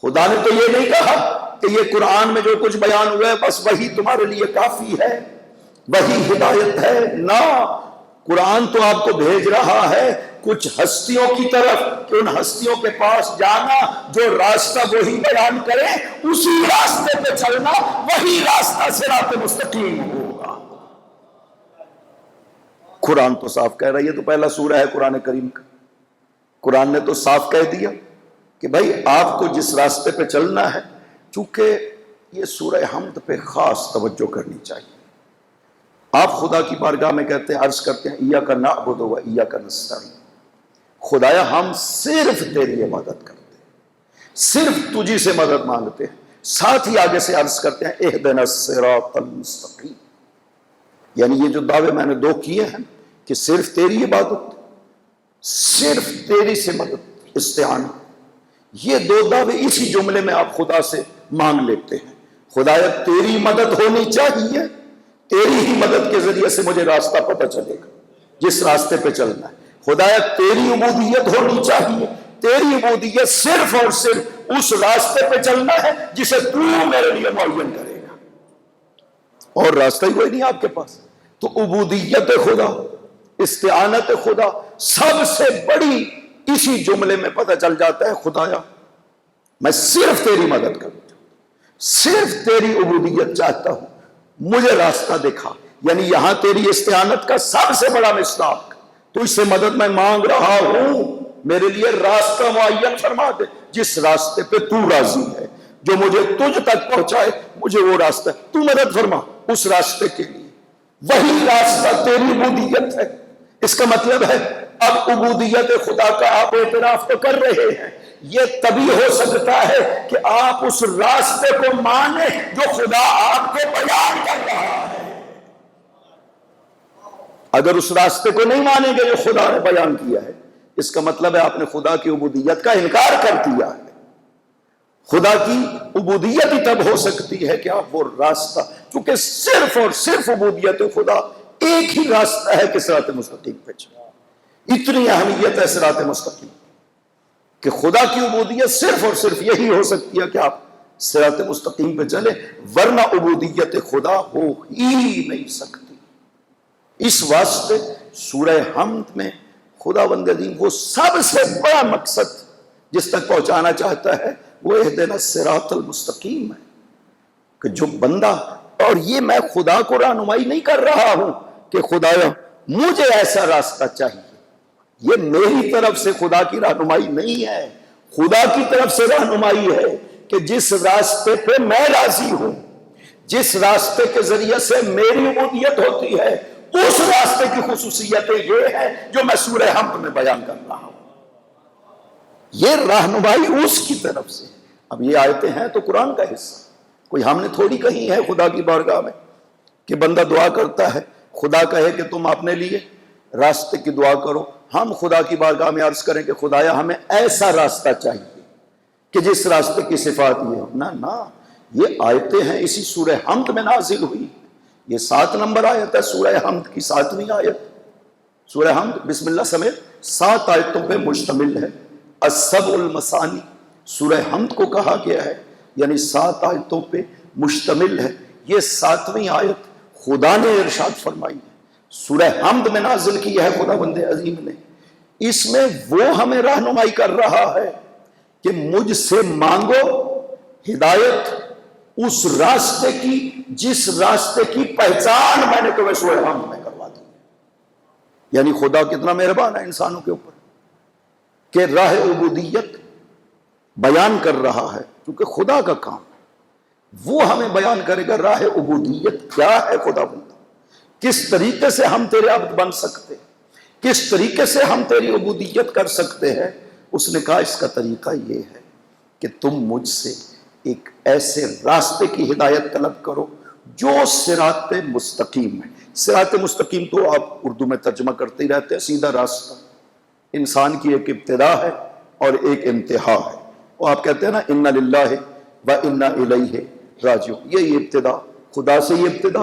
خدا نے تو یہ نہیں کہا کہ یہ قرآن میں جو کچھ بیان ہوا ہے بس وہی تمہارے لیے کافی ہے، وہی ہدایت ہے۔ نہ، قرآن تو آپ کو بھیج رہا ہے کچھ ہستیوں کی طرف کہ ان ہستیوں کے پاس جانا، جو راستہ وہی بیان کرے، اسی راستے پہ چلنا، وہی راستہ صراط مستقیم ہوگا۔ قرآن تو صاف کہہ رہا ہے، یہ تو پہلا سورہ ہے قرآن کریم کا، قرآن نے تو صاف کہہ دیا کہ بھائی آپ کو جس راستے پہ چلنا ہے، چونکہ یہ سورہ حمد پہ خاص توجہ کرنی چاہیے۔ آپ خدا کی بارگاہ میں کہتے ہیں، عرض کرتے ہیں ایاک نعبد و ایاک نستعین، خدایا ہم صرف تیری عبادت کرتے ہیں، صرف تجھی سے مدد مانگتے ہیں۔ ساتھ ہی آگے سے عرض کرتے ہیں اہدنا الصراط المستقیم، یعنی یہ جو دعوے میں نے دو کیے ہیں کہ صرف تیری عبادت، صرف تیری سے مدد، استعانت، یہ دو دعوے اسی جملے میں آپ خدا سے مانگ لیتے ہیں۔ خدایا تیری مدد ہونی چاہیے، تیری ہی مدد کے ذریعے سے مجھے راستہ پتہ چلے گا جس راستے پہ چلنا ہے۔ خدایا تیری عبودیت ہونی چاہیے، تیری عبودیت صرف اور صرف اس راستے پہ چلنا ہے جسے تو میرے لیے معین کرے گا، اور راستہ ہی کوئی نہیں آپ کے پاس۔ تو عبودیت خدا، استعانت خدا سب سے بڑی اسی جملے میں پتہ چل جاتا ہے، خدایا میں صرف تیری مدد کروں، صرف تیری عبودیت چاہتا ہوں، مجھے راستہ دکھا۔ یعنی یہاں تیری استعانت کا سب سے بڑا مصداق، تو اس سے مدد میں مانگ رہا ہوں، میرے لیے راستہ معین فرما دے، جس راستے پہ تو راضی ہے، جو مجھے تجھ تک پہنچائے، مجھے وہ راستہ تو مدد فرما اس راستے کے لیے۔ وہی راستہ تیری عبودیت ہے۔ اس کا مطلب ہے اب عبودیت خدا کا آپ اعتراف تو کر رہے ہیں، یہ تبھی ہو سکتا ہے کہ آپ اس راستے کو مانیں جو خدا آپ کو بیان کر رہا ہے۔ اگر اس راستے کو نہیں مانیں گے جو خدا نے بیان کیا ہے، اس کا مطلب ہے آپ نے خدا کی عبودیت کا انکار کر دیا ہے۔ خدا کی عبودیت ہی تب ہو سکتی ہے کہ آپ وہ راستہ، چونکہ صرف اور صرف عبودیت خدا ایک ہی راستہ ہے کہ صراط مستقیم پہ چلے۔ اتنی اہمیت ہے صراط مستقیم کہ خدا کی عبودیت صرف اور صرف یہی ہو سکتی ہے کہ آپ صراط مستقیم پہ چلے، ورنہ عبودیت خدا ہو ہی نہیں سکتی۔ اس واسطے سورہ حمد میں خدا بند عظیم وہ سب سے بڑا مقصد جس تک پہنچانا چاہتا ہے وہ اہدنا الصراط المستقیم ہے، کہ جو بندہ، اور یہ میں خدا کو رہنمائی نہیں کر رہا ہوں کہ خدایا مجھے ایسا راستہ چاہیے، یہ میری طرف سے خدا کی رہنمائی نہیں ہے، خدا کی طرف سے رہنمائی ہے کہ جس راستے پہ میں راضی ہوں، جس راستے کے ذریعے سے میری عبودیت ہوتی ہے، اس راستے کی خصوصیتیں یہ ہیں جو میں سورہ حمد میں بیان کر رہا ہوں۔ یہ رہنمائی اس کی طرف سے۔ اب یہ آیتیں ہیں تو قرآن کا حصہ، کوئی ہم نے تھوڑی کہی ہے خدا کی بارگاہ میں کہ بندہ دعا کرتا ہے خدا کہے کہ تم اپنے لیے راستے کی دعا کرو، ہم خدا کی بارگاہ میں عرض کریں کہ خدایا ہمیں ایسا راستہ چاہیے کہ جس راستے کی صفات یہ ہو۔ نہ، یہ آیتیں ہیں اسی سورہ حمد میں نازل ہوئی، یہ 7 نمبر آیت ہے سورہ حمد کی، 7ویں آیت۔ سورہ حمد بسم اللہ سمیت 7 آیتوں پہ مشتمل ہے۔ السبع المثانی سورہ حمد کو کہا گیا ہے، یعنی 7 آیتوں پہ مشتمل ہے۔ یہ 7ویں آیت خدا نے ارشاد فرمائی ہے، سورہ حمد میں نازل کی ہے خدا بند عظیم نے۔ اس میں وہ ہمیں رہنمائی کر رہا ہے کہ مجھ سے مانگو ہدایت اس راستے کی جس راستے کی پہچان میں نے تمہیں سورہ حمد میں کروا دی۔ یعنی خدا کتنا مہربان ہے انسانوں کے اوپر کہ راہ عبودیت بیان کر رہا ہے، کیونکہ خدا کا کام ہے، وہ ہمیں بیان کرے گا راہ عبودیت کیا ہے۔ خدا بندہ کس طریقے سے ہم تیرے عبد بن سکتے ہیں، کس طریقے سے ہم تیری عبودیت کر سکتے ہیں۔ اس نے کہا اس کا طریقہ یہ ہے کہ تم مجھ سے ایک ایسے راستے کی ہدایت طلب کرو جو صراط مستقیم ہے. صراط مستقیم تو آپ اردو میں ترجمہ کرتے ہی رہتے ہیں, سیدھا راستہ. انسان کی ایک ابتدا ہے اور ایک انتہا ہے. وہ آپ کہتے ہیں نا انا للہ و انا الیہ راجعون, یہ ابتدا, خدا سے یہ ابتدا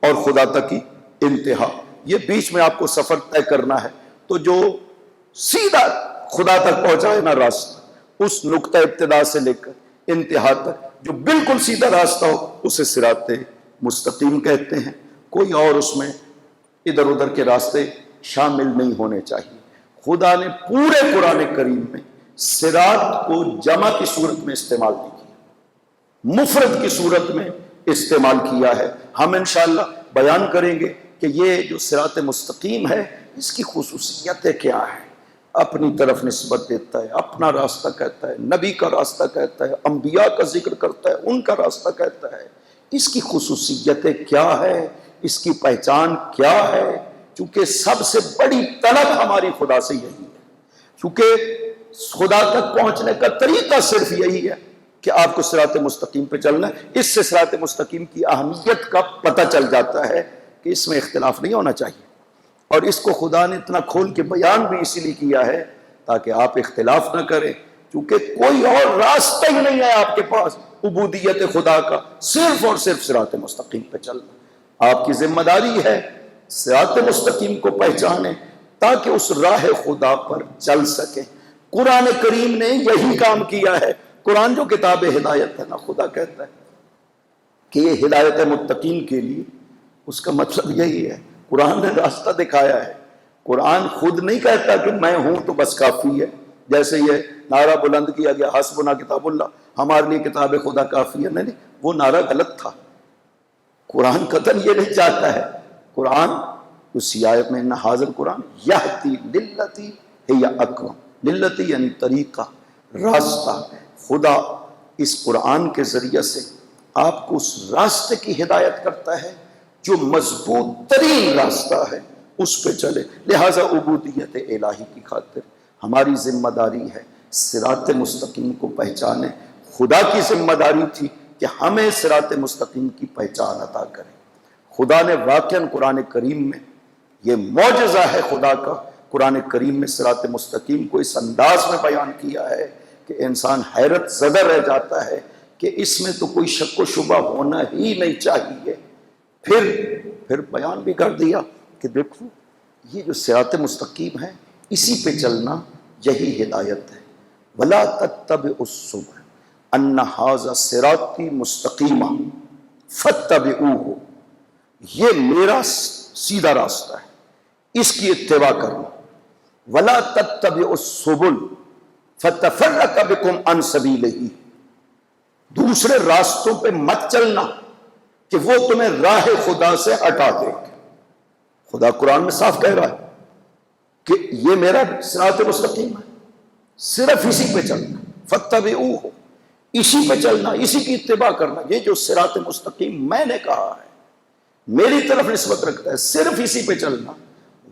اور خدا تک کی انتہا. یہ بیچ میں آپ کو سفر طے کرنا ہے, تو جو سیدھا خدا تک پہنچائے نا راستہ, اس نقطہ ابتدا سے لے کر انتہا تک جو بالکل سیدھا راستہ ہو, اسے صراط مستقیم کہتے ہیں. کوئی اور اس میں ادھر ادھر کے راستے شامل نہیں ہونے چاہیے. خدا نے پورے قرآن کریم میں صراط کو جمع کی صورت میں استعمال نہیں کیا, مفرد کی صورت میں استعمال کیا ہے. ہم انشاءاللہ بیان کریں گے کہ یہ جو صراط مستقیم ہے اس کی خصوصیتیں کیا ہیں. اپنی طرف نسبت دیتا ہے, اپنا راستہ کہتا ہے, نبی کا راستہ کہتا ہے, انبیاء کا ذکر کرتا ہے, ان کا راستہ کہتا ہے. اس کی خصوصیتیں کیا ہے, اس کی پہچان کیا ہے؟ چونکہ سب سے بڑی طلب ہماری خدا سے یہی ہے, چونکہ خدا تک پہنچنے کا طریقہ صرف یہی ہے کہ آپ کو صراط مستقیم پہ چلنا ہے. اس سے صراط مستقیم کی اہمیت کا پتہ چل جاتا ہے کہ اس میں اختلاف نہیں ہونا چاہیے. اور اس کو خدا نے اتنا کھول کے بیان بھی اسی لیے کیا ہے تاکہ آپ اختلاف نہ کریں, کیونکہ کوئی اور راستہ ہی نہیں ہے آپ کے پاس عبودیت خدا کا, صرف اور صرف صراط مستقیم پہ چلنا. آپ کی ذمہ داری ہے صراط مستقیم کو پہچانیں تاکہ اس راہ خدا پر چل سکیں. قرآن کریم نے یہی کام کیا ہے. قرآن جو کتاب ہدایت ہے نا, خدا کہتا ہے کہ یہ ہدایت متقین کے لیے, اس کا مطلب یہی ہے قرآن نے راستہ دکھایا ہے. قرآن خود نہیں کہتا کہ میں ہوں تو بس کافی ہے, جیسے یہ نعرہ بلند کیا گیا حسبنا کتاب اللہ, ہمارے لیے کتاب خدا کافی ہے. نہیں, وہ نعرہ غلط تھا. قرآن قطعاً یہ نہیں چاہتا ہے. قرآن اسی آیت میں حاضر قرآن یہتی للتی ہی اقوم, للتی یعنی طریقہ, راستہ. خدا اس قرآن کے ذریعے سے آپ کو اس راستے کی ہدایت کرتا ہے جو مضبوط ترین راستہ ہے, اس پہ چلے. لہٰذا عبودیت الہی کی خاطر ہماری ذمہ داری ہے صراط مستقیم کو پہچانے. خدا کی ذمہ داری تھی کہ ہمیں صراط مستقیم کی پہچان عطا کرے. خدا نے واقعاً قرآن کریم میں, یہ معجزہ ہے خدا کا, قرآن کریم میں صراط مستقیم کو اس انداز میں بیان کیا ہے کہ انسان حیرت زدہ رہ جاتا ہے کہ اس میں تو کوئی شک و شبہ ہونا ہی نہیں چاہیے. پھر بیان بھی کر دیا کہ دیکھو یہ جو صراط مستقیم ہے اسی پہ چلنا یہی ہدایت ہے. وَلَا تَتَّبِعُوا السُّبُلَ أَنَّ هَٰذَا صِرَاطِي مُسْتَقِيمًا فَاتَّبِعُوهُ, یہ میرا سیدھا راستہ ہے, اس کی اتباع کرنا. وَلَا تَتَّبِعُوا السُّبُلَ فَتَفَرَّقَ بِكُمْ عَنْ سَبِيلِهِ, دوسرے راستوں پہ مت چلنا کہ وہ تمہیں راہ خدا سے ہٹا دے. خدا قرآن میں صاف کہہ رہا ہے کہ یہ میرا صراط مستقیم ہے, صرف اسی پہ چلنا. فَاتَّبِعُوهُ, اسی پہ چلنا, اسی کی اتباع کرنا. یہ جو صراط مستقیم میں نے کہا ہے, میری طرف نسبت رکھتا ہے, صرف اسی پہ چلنا.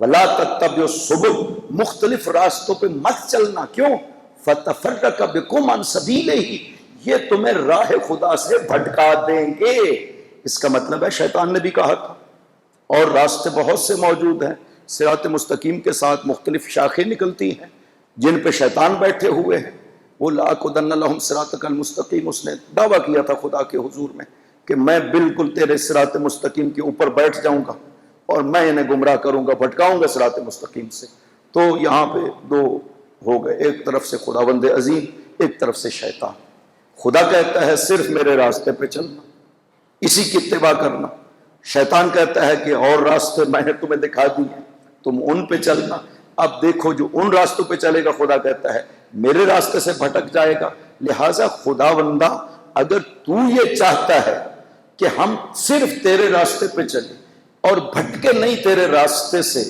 وَلَا تَتَّبِعُوا السُّبُلَ, مختلف راستوں پہ مت چلنا. کیوں؟ فَتَفَرَّقَ بِكُمْ عَنْ سَبِيلِهِ, یہ تمہیں راہ خدا سے بھٹکا دیں گے. اس کا مطلب ہے شیطان نے بھی کہا تھا, اور راستے بہت سے موجود ہیں. صراط مستقیم کے ساتھ مختلف شاخیں نکلتی ہیں جن پہ شیطان بیٹھے ہوئے ہیں. وہ لَأَقْعُدَنَّ لَهُمْ صِرَاطَكَ الْمُسْتَقِيمَ, اس نے دعویٰ کیا تھا خدا کے حضور میں کہ میں بالکل تیرے صراط مستقیم کے اوپر بیٹھ جاؤں گا اور میں انہیں گمراہ کروں گا, بھٹکاؤں گا صراط مستقیم سے. تو یہاں پہ دو ہو گئے, ایک طرف سے خداوند عظیم, ایک طرف سے شیطان. خدا کہتا ہے صرف میرے راستے پہ چلنا, اسی کی اتباع کرنا. شیطان کہتا ہے کہ اور راستے میں نے تمہیں دکھا دی ہیں, تم ان پہ چلنا. اب دیکھو جو ان راستوں پہ چلے گا, خدا کہتا ہے میرے راستے سے بھٹک جائے گا. لہٰذا خداوندہ اگر تو یہ چاہتا ہے کہ ہم صرف تیرے راستے پہ چلیں اور بھٹکے نہیں تیرے راستے سے,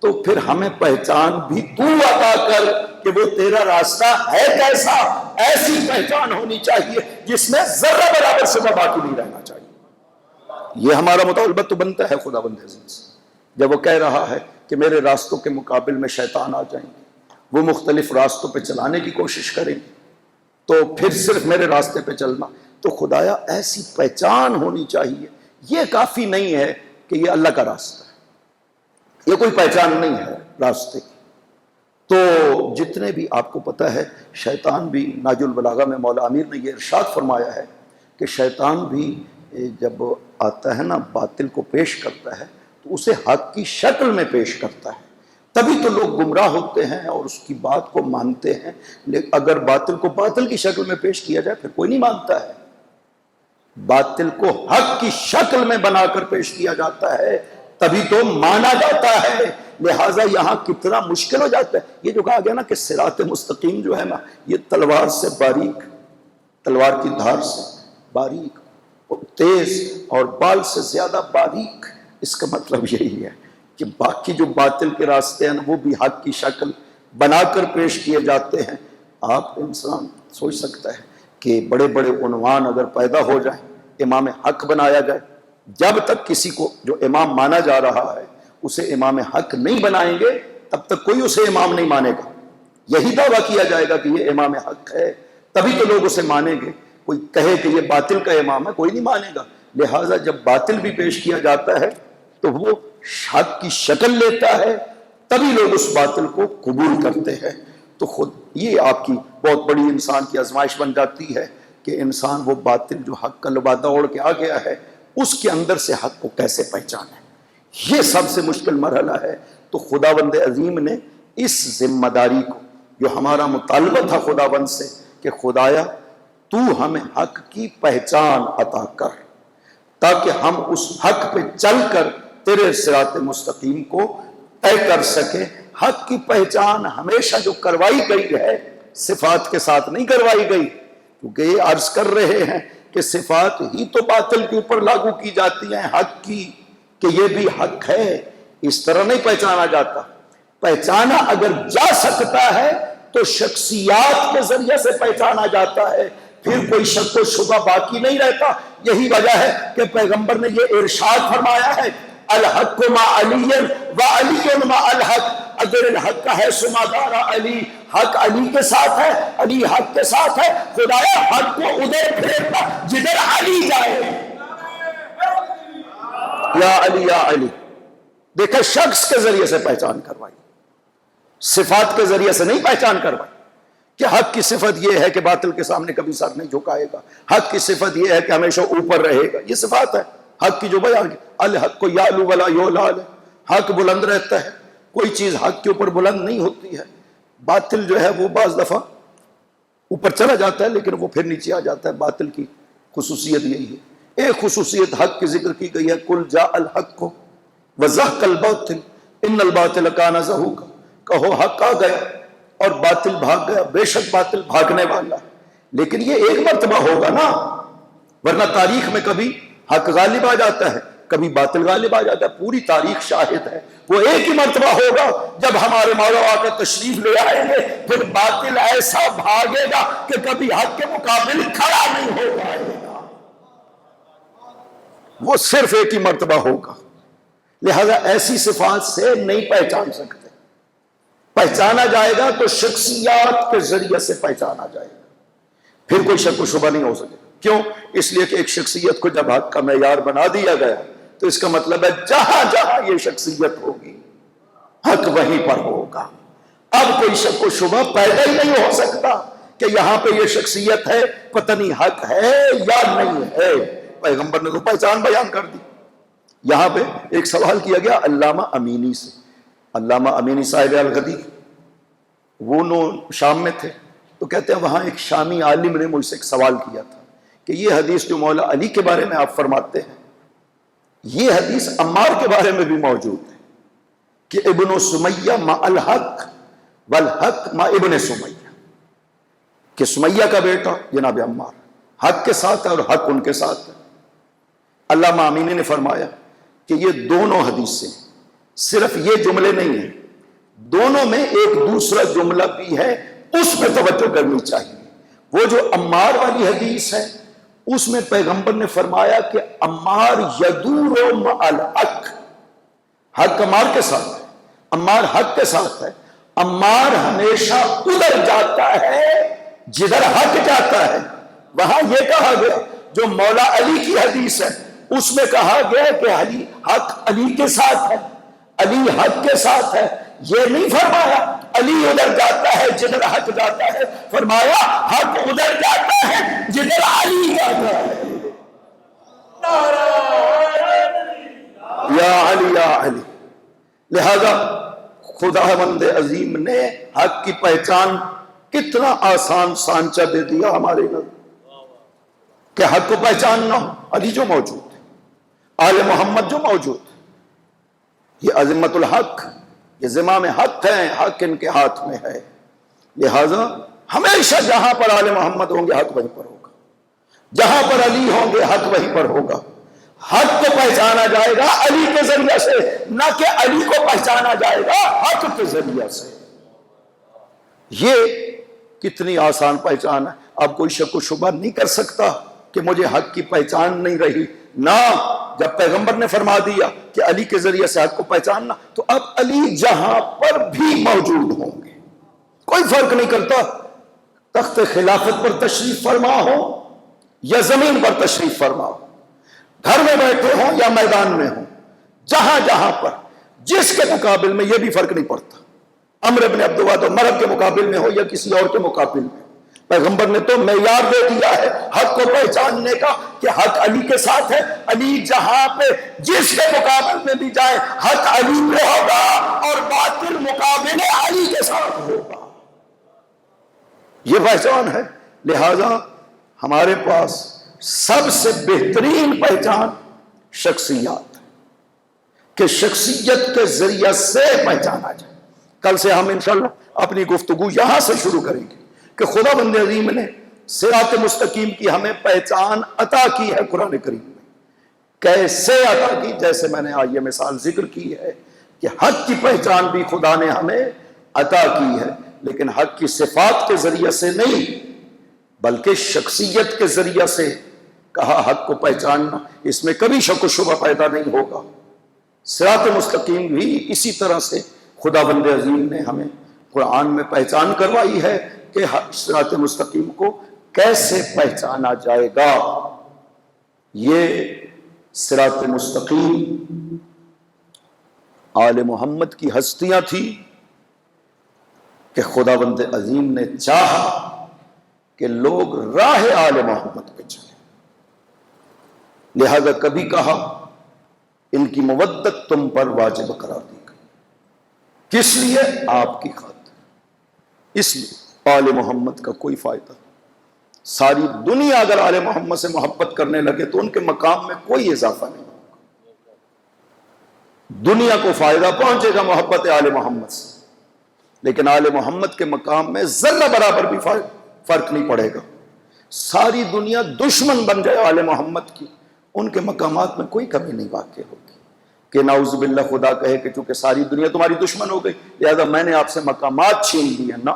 تو پھر ہمیں پہچان بھی تو عطا کر کہ وہ تیرا راستہ ہے کیسا. ایسی پہچان ہونی چاہیے جس میں ذرہ برابر سے باقی نہیں رہنا چاہیے. یہ ہمارا مطالبہ تو بنتا ہے خداوند عزیز سے, جب وہ کہہ رہا ہے کہ میرے راستوں کے مقابل میں شیطان آ جائیں گے, وہ مختلف راستوں پہ چلانے کی کوشش کریں گے, تو پھر صرف میرے راستے پہ چلنا. تو خدایا ایسی پہچان ہونی چاہیے, یہ کافی نہیں ہے کہ یہ اللہ کا راستہ ہے، یہ کوئی پہچان نہیں ہے راستے کی۔ تو جتنے بھی آپ کو پتہ ہے، شیطان بھی، ناج البلاغہ میں مولا امیر نے یہ ارشاد فرمایا ہے کہ شیطان بھی جب آتا ہے نا باطل کو پیش کرتا ہے تو اسے حق کی شکل میں پیش کرتا ہے، تبھی تو لوگ گمراہ ہوتے ہیں اور اس کی بات کو مانتے ہیں۔ لیکن اگر باطل کو باطل کی شکل میں پیش کیا جائے پھر کوئی نہیں مانتا ہے۔ باطل کو حق کی شکل میں بنا کر پیش کیا جاتا ہے تبھی تو مانا جاتا ہے۔ لہٰذا یہاں کتنا مشکل ہو جاتا ہے۔ یہ جو کہا گیا نا کہ صراط مستقیم جو ہے نا یہ تلوار سے باریک، تلوار کی دھار سے باریک اور تیز اور بال سے زیادہ باریک، اس کا مطلب یہی ہے کہ باقی جو باطل کے راستے ہیں وہ بھی حق کی شکل بنا کر پیش کیے جاتے ہیں۔ آپ انسان سوچ سکتا ہے کہ بڑے بڑے عنوان اگر پیدا ہو جائیں، امام حق بنایا جائے، جب تک کسی کو جو امام مانا جا رہا ہے اسے امام حق نہیں بنائیں گے تب تک کوئی اسے امام نہیں مانے گا۔ یہی دعویٰ کیا جائے گا کہ یہ امام حق ہے تبھی تو لوگ اسے مانیں گے۔ کوئی کہے کہ یہ باطل کا امام ہے کوئی نہیں مانے گا۔ لہٰذا جب باطل بھی پیش کیا جاتا ہے تو وہ حق کی شکل لیتا ہے تبھی لوگ اس باطل کو قبول کرتے ہیں۔ تو خود یہ آپ کی بہت بڑی انسان کی آزمائش بن جاتی ہے کہ انسان وہ باطل جو حق کا لبادہ اوڑھ کے آ گیا ہے اس کے اندر سے حق کو کیسے پہچانے، یہ سب سے مشکل مرحلہ ہے۔ تو خداوند عظیم نے اس ذمہ داری کو، جو ہمارا مطالبہ تھا خداوند سے کہ خدایا تو ہمیں حق کی پہچان عطا کر تاکہ ہم اس حق پہ چل کر تیرے صراط مستقیم کو طے کر سکیں۔ حق کی پہچان ہمیشہ جو کروائی گئی ہے صفات کے ساتھ نہیں کروائی گئی، کیونکہ یہ عرض کر رہے ہیں کہ صفات ہی تو باطل کے اوپر لاگو کی جاتی ہیں حق کی، کہ یہ بھی حق ہے، اس طرح نہیں پہچانا جاتا۔ پہچانا اگر جا سکتا ہے تو شخصیات کے ذریعے سے پہچانا جاتا ہے، پھر کوئی شک و شبہ باقی نہیں رہتا۔ یہی وجہ ہے کہ پیغمبر نے یہ ارشاد فرمایا ہے الحق مع علی و علی مع الحق، اگر الحق کا ہے سمادارا علی، حق علی کے ساتھ ہے، علی حق کے ساتھ ہے، خدایا حق کو ادھر پھیرتا جدھر علی جائے۔ یا علی یا علی، دیکھیں شخص کے ذریعے سے پہچان کروائی، صفات کے ذریعے سے نہیں پہچان کروائی کہ حق کی صفت یہ ہے کہ باطل کے سامنے کبھی سر نہیں جھکائے گا، حق کی صفت یہ ہے کہ ہمیشہ اوپر رہے گا، یہ صفات ہے حق کی جو بیان کی۔ الحق کو یعلو ولا یعلى، حق بلند رہتا ہے، کوئی چیز حق کے اوپر بلند نہیں ہوتی ہے۔ باطل جو ہے وہ بعض دفعہ اوپر چلا جاتا ہے لیکن وہ پھر نیچے آ جاتا ہے، باطل کی خصوصیت یہی ہے۔ ایک خصوصیت حق کی ذکر کی گئی ہے قل جاء الحق وزهق الباطل ان الباطل کان زہوقا، کہو حق آ گیا اور باطل بھاگ گیا، بے شک باطل بھاگنے والا ہے۔ لیکن یہ ایک مرتبہ ہوگا نا، ورنہ تاریخ میں کبھی حق غالب آ جاتا ہے کبھی باطل غالب آ جاتا ہے، پوری تاریخ شاہد ہے۔ وہ ایک ہی مرتبہ ہوگا جب ہمارے مولا آ کر تشریف لے آئیں گے، پھر باطل ایسا بھاگے گا کہ کبھی حق کے مقابل کھڑا نہیں ہو پائے گا، وہ صرف ایک ہی مرتبہ ہوگا۔ لہذا ایسی صفات سے نہیں پہچان سکتے، پہچانا جائے گا تو شخصیات کے ذریعے سے پہچانا جائے گا، پھر کوئی شک و شبہ نہیں ہو سکے۔ کیوں؟ اس لیے کہ ایک شخصیت کو جب حق کا معیار بنا دیا گیا تو اس کا مطلب ہے جہاں جہاں یہ شخصیت ہوگی حق وہیں پر ہوگا۔ اب کوئی شک و شبہ پیدا ہی نہیں ہو سکتا کہ یہاں پہ یہ شخصیت ہے، پتہ نہیں حق ہے یا نہیں ہے۔ پیغمبر نے تو پہچان بیان کر دی۔ یہاں پہ ایک سوال کیا گیا علامہ امینی سے، علامہ امینی صاحب الغدیر، وہ شام میں تھے، تو کہتے ہیں وہاں ایک شامی عالم نے مجھ سے ایک سوال کیا تھا کہ یہ حدیث جو مولا علی کے بارے میں آپ فرماتے ہیں، یہ حدیث عمار کے بارے میں بھی موجود ہے کہ ابن سمیہ مع الحق والحق مع ابن سمیہ، کہ سمیہ کا بیٹا جناب عمار حق کے ساتھ ہے اور حق ان کے ساتھ ہے۔ علامہ امینی نے فرمایا کہ یہ دونوں حدیثیں صرف یہ جملے نہیں ہیں، دونوں میں ایک دوسرا جملہ بھی ہے، اس پہ توجہ کرنی چاہیے۔ وہ جو عمار والی حدیث ہے اس میں پیغمبر نے فرمایا کہ عمار یدور مع الحق، حق عمار کے ساتھ ہے، عمار حق کے ساتھ ہے، عمار ہمیشہ ادھر جاتا ہے جدھر حق جاتا ہے۔ وہاں یہ کہا گیا جو مولا علی کی حدیث ہے اس میں کہا گیا کہ علی حق علی کے ساتھ ہے، علی حق کے ساتھ ہے، یہ نہیں فرمایا علی ادھر جاتا ہے جدھر حق جاتا ہے، فرمایا حق ادھر جاتا ہے جدھر علی جاتا ہے۔ یا علی یا علی۔ لہذا خداوند عظیم نے حق کی پہچان کتنا آسان سانچہ دے دیا ہمارے نبی کہ حق کو پہچاننا ہو، علی جو موجود ہے، آل محمد جو موجود ہے، یہ عظمت الحق، یہ زمام حق ہے، حق ان کے ہاتھ میں ہے۔ لہذا ہمیشہ جہاں پر آل محمد ہوں گے حق وہیں پر ہوگا، جہاں پر علی ہوں گے حق وہیں پر ہوگا۔ حق کو پہچانا جائے گا علی کے ذریعے سے، نہ کہ علی کو پہچانا جائے گا حق کے ذریعے سے۔ یہ کتنی آسان پہچان ہے، اب کوئی شک و شبہ نہیں کر سکتا کہ مجھے حق کی پہچان نہیں رہی۔ نہ، جب پیغمبر نے فرما دیا کہ علی کے ذریعے سے حق کو پہچاننا، تو اب علی جہاں پر بھی موجود ہوں گے، کوئی فرق نہیں کرتا، تخت خلافت پر تشریف فرما ہو یا زمین پر تشریف فرما ہو، گھر میں بیٹھے ہوں یا میدان میں ہوں، جہاں جہاں پر جس کے مقابل میں یہ بھی فرق نہیں پڑتا، عمرو بن عبد الوہاب مرد کے مقابل میں ہو یا کسی اور کے مقابل میں، پیغمبر نے تو معیار دے دیا ہے حق کو پہچاننے کا کہ حق علی کے ساتھ ہے، علی جہاں پہ جس کے مقابل میں بھی جائے حق علی پہ ہوگا اور باطل مقابل علی کے ساتھ ہوگا، یہ پہچان ہے۔ لہذا ہمارے پاس سب سے بہترین پہچان شخصیات ہے کہ شخصیت کے ذریعے سے پہچانا جائے۔ کل سے ہم انشاءاللہ اپنی گفتگو یہاں سے شروع کریں گے کہ خداوند عظیم نے صراط مستقیم کی ہمیں پہچان عطا کی ہے قرآن کریم میں۔ کیسے عطا کی؟ جیسے میں نے آئیے مثال ذکر کی ہے کہ حق کی پہچان بھی خدا نے ہمیں عطا کی ہے، لیکن حق کی صفات کے ذریعے سے نہیں بلکہ شخصیت کے ذریعے سے کہا حق کو پہچاننا، اس میں کبھی شک و شبہ پیدا نہیں ہوگا۔ صراط مستقیم بھی اسی طرح سے خداوند عظیم نے ہمیں قرآن میں پہچان کروائی ہے کہ صراط مستقیم کو کیسے پہچانا جائے گا۔ یہ صراط مستقیم آل محمد کی ہستیاں تھی کہ خداوند عظیم نے چاہا کہ لوگ راہ آل محمد پہ چلیں، لہذا کبھی کہا ان کی مودت تم پر واجب قرار دی گئی، کس لیے؟ آپ کی خاطر، اس لیے آل محمد کا کوئی فائدہ، ساری دنیا اگر آل محمد سے محبت کرنے لگے تو ان کے مقام میں کوئی اضافہ نہیں ہوگا، دنیا کو فائدہ پہنچے گا محبت آل محمد سے، لیکن آل محمد کے مقام میں ذرہ برابر بھی فرق نہیں پڑے گا۔ ساری دنیا دشمن بن جائے آل محمد کی، ان کے مقامات میں کوئی کمی نہیں واقع ہوگی کہ نعوذ باللہ خدا کہے کہ چونکہ ساری دنیا تمہاری دشمن ہو گئی لہذا میں نے آپ سے مقامات چھین لیے، نہ،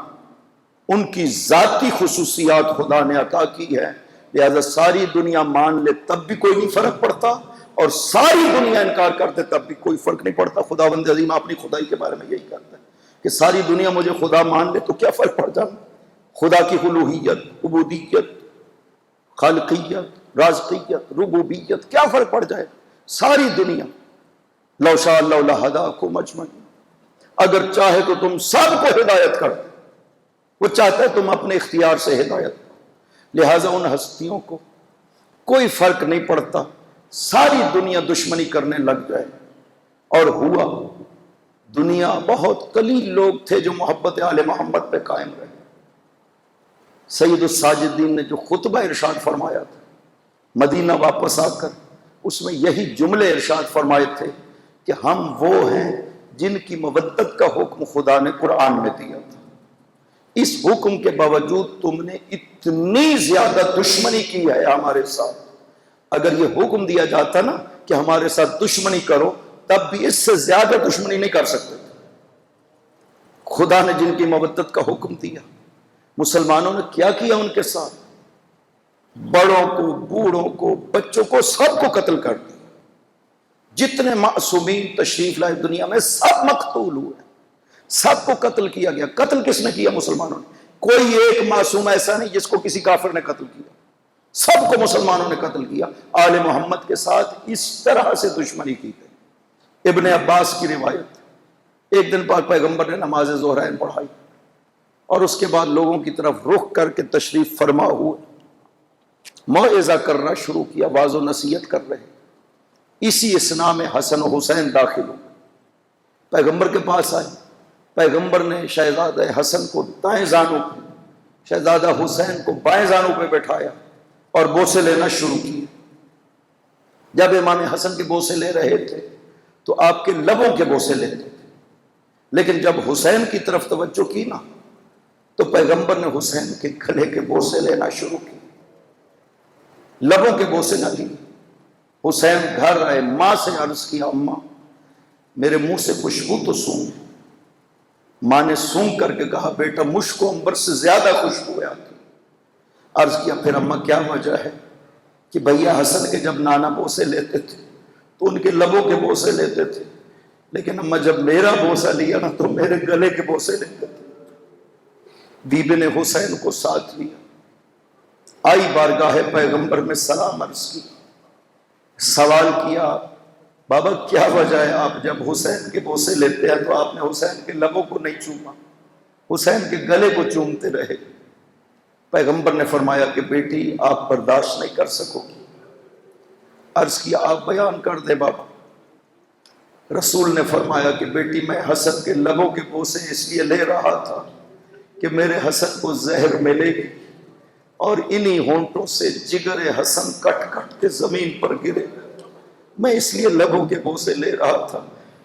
ان کی ذاتی خصوصیات خدا نے عطا کی ہے، لہذا ساری دنیا مان لے تب بھی کوئی نہیں فرق پڑتا، اور ساری دنیا انکار کرتے تب بھی کوئی فرق نہیں پڑتا۔ خداوند عظیم اپنی خدائی کے بارے میں یہی کرتا ہے کہ ساری دنیا مجھے خدا مان لے تو کیا فرق پڑ جانا، خدا کی الوہیت، عبودیت، خالقیت، رازقیت، ربوبیت، کیا فرق پڑ جائے، ساری دنیا۔ لو شاء اللہ لہداکم اجمعین، اگر چاہے تو تم سب کو ہدایت کر دے، وہ چاہتا ہے تم اپنے اختیار سے ہدایت کرو، لہٰذا ان ہستیوں کو کوئی فرق نہیں پڑتا، ساری دنیا دشمنی کرنے لگ جائے، اور ہوا دنیا بہت قلیل لوگ تھے جو محبت آل محمد پہ قائم رہے۔ سید الساجدین نے جو خطبہ ارشاد فرمایا تھا مدینہ واپس آ کر، اس میں یہی جملے ارشاد فرمائے تھے کہ ہم وہ ہیں جن کی مودت کا حکم خدا نے قرآن میں دیا تھا، اس حکم کے باوجود تم نے اتنی زیادہ دشمنی کی ہے ہمارے ساتھ، اگر یہ حکم دیا جاتا نا کہ ہمارے ساتھ دشمنی کرو تب بھی اس سے زیادہ دشمنی نہیں کر سکتے تھے۔ خدا نے جن کی مودت کا حکم دیا، مسلمانوں نے کیا کیا ان کے ساتھ؟ بڑوں کو، بوڑھوں کو، بچوں کو، سب کو قتل کر دیا، جتنے معصومین تشریف لائے دنیا میں سب مقتول ہوئے، سب کو قتل کیا گیا۔ قتل کس نے کیا؟ مسلمانوں نے۔ کوئی ایک معصوم ایسا نہیں جس کو کسی کافر نے قتل کیا، سب کو مسلمانوں نے قتل کیا۔ آل محمد کے ساتھ اس طرح سے دشمنی کی گئی۔ ابن عباس کی روایت، ایک دن پاک پیغمبر نے نماز ظہرین پڑھائی اور اس کے بعد لوگوں کی طرف رخ کر کے تشریف فرما ہوئے موعظہ کرنا شروع کیا، واعظ و نصیحت کر رہے۔ اسی اثناء میں حسن و حسین داخل ہو، پیغمبر کے پاس آئے۔ پیغمبر نے شہزادہ حسن کو دائیں زانو پہ، شہزادہ حسین کو بائیں زانو پہ بٹھایا اور بوسے لینا شروع کیے۔ جب امام حسن کے بوسے لے رہے تھے تو آپ کے لبوں کے بوسے لیتے تھے، لیکن جب حسین کی طرف توجہ کی نا تو پیغمبر نے حسین کے گلے کے بوسے لینا شروع کی، لبوں کے بوسے نہ لیے۔ حسین گھر آئے، ماں سے عرض کیا، اماں میرے منہ سے خوشبو تو سونگ۔ ماں نے سونگ کر کے کہا، بیٹا مشک و عنبر سے زیادہ خوشبو ہے آتی۔ عرض کیا، پھر اماں کیا وجہ ہے؟ کہ بھیا حسن کے جب نانا بوسے لیتے تھے تو ان کے لبوں کے بوسے لیتے تھے، لیکن اماں جب میرا بوسہ لیا نا تو میرے گلے کے بوسے لیتے تھے۔ بیوی نے حسین کو ساتھ لیا، آئی بارگاہ پیغمبر میں سلام عرض کی، سوال کیا، بابا کیا وجہ ہے آپ جب حسین کے بوسے لیتے ہیں تو آپ نے حسین کے لبوں کو نہیں چوما، حسین کے گلے کو چومتے رہے؟ پیغمبر نے فرمایا کہ بیٹی آپ برداشت نہیں کر سکو گی۔ عرض کیا، آپ بیان کر دے بابا۔ رسول نے فرمایا کہ بیٹی میں حسن کے لبوں کے بوسے اس لیے لے رہا تھا کہ میرے حسن کو زہر ملے گی اور انہی ہونٹوں سے جگر حسن کٹ کٹ کے زمین پر گرے گا، میں اس لیے لبوں کے بوسے لے رہا تھا۔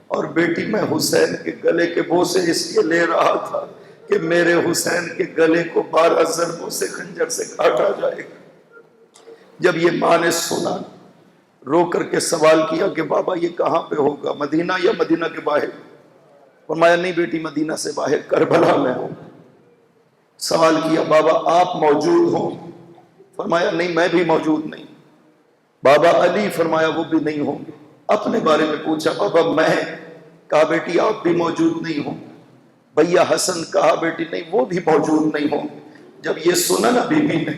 اور بیٹی میں حسین کے گلے کے بوسے اس لیے لے رہا تھا کہ میرے حسین کے گلے کو 12 ضربوں سے خنجر سے کاٹا جائے گا۔ جب یہ ماں نے سنا، رو کر کے سوال کیا کہ بابا یہ کہاں پہ ہوگا، مدینہ یا مدینہ کے باہر؟ فرمایا نہیں بیٹی مدینہ سے باہر، کربلا میں ہو۔ سوال کیا، بابا آپ موجود ہو؟ فرمایا نہیں میں بھی موجود نہیں۔ بابا علی؟ فرمایا وہ بھی نہیں ہوں گے۔ اپنے بارے میں پوچھا، بابا میں؟ کہا بیٹی آپ بھی موجود نہیں ہوں۔ بھیا حسن؟ کہا بیٹی نہیں وہ بھی موجود نہیں ہوں۔ جب یہ سنا نا بی بی نے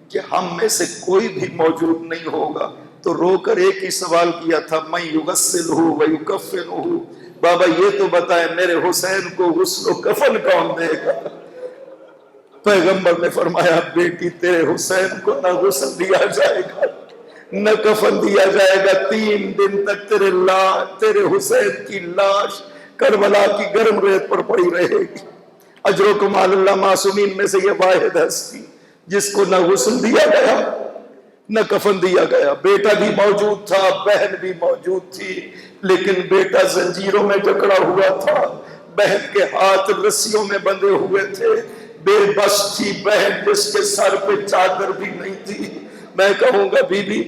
کہ ہم میں سے کوئی بھی موجود نہیں ہوگا تو رو کر ایک ہی سوال کیا تھا، میں یغسلہ و یکفنہ، بابا یہ تو بتائے میرے حسین کو غسل و کفن کون دے گا؟ پیغمبر نے فرمایا بیٹی تیرے حسین کو نہ غسل دیا جائے گا نہ کفن دیا جائے گا، 3 دن تک تیرے حسین کی لاش کربلا کی گرم ریت پر پڑی رہے گی۔ اجر و کمال اللہ معصومین میں سے یہ واحد ہستی جس کو نہ غسل دیا گیا نہ کفن دیا گیا۔ بیٹا بھی موجود تھا، بہن بھی موجود تھی، لیکن بیٹا زنجیروں میں جکڑا ہوا تھا، بہن کے ہاتھ رسیوں میں بندھے ہوئے تھے، بے بس تھی بہن جس کے سر پہ چادر بھی نہیں تھی۔ میں کہوں گا بی بی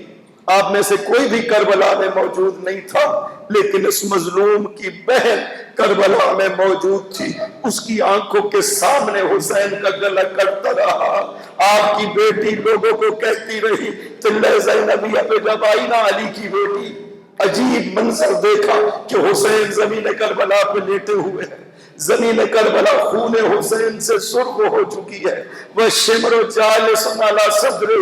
آپ میں سے کوئی بھی کربلا میں موجود نہیں تھا، لیکن اس مظلوم کی بہن کربلا میں موجود تھی، اس کی آنکھوں کے سامنے حسین کا گلا کٹتا رہا۔ آپ کی بیٹی لوگوں کو کہتی رہی، تلے زینبیہ پہ جب آئی نا علی کی بیٹی، عجیب منظر دیکھا کہ حسین زمین کربلا پہ لیٹے ہوئے ہیں، زمین کربلا خون حسین سے سرخ ہو چکی ہے، وہ شمر و جالس علی صدرہ،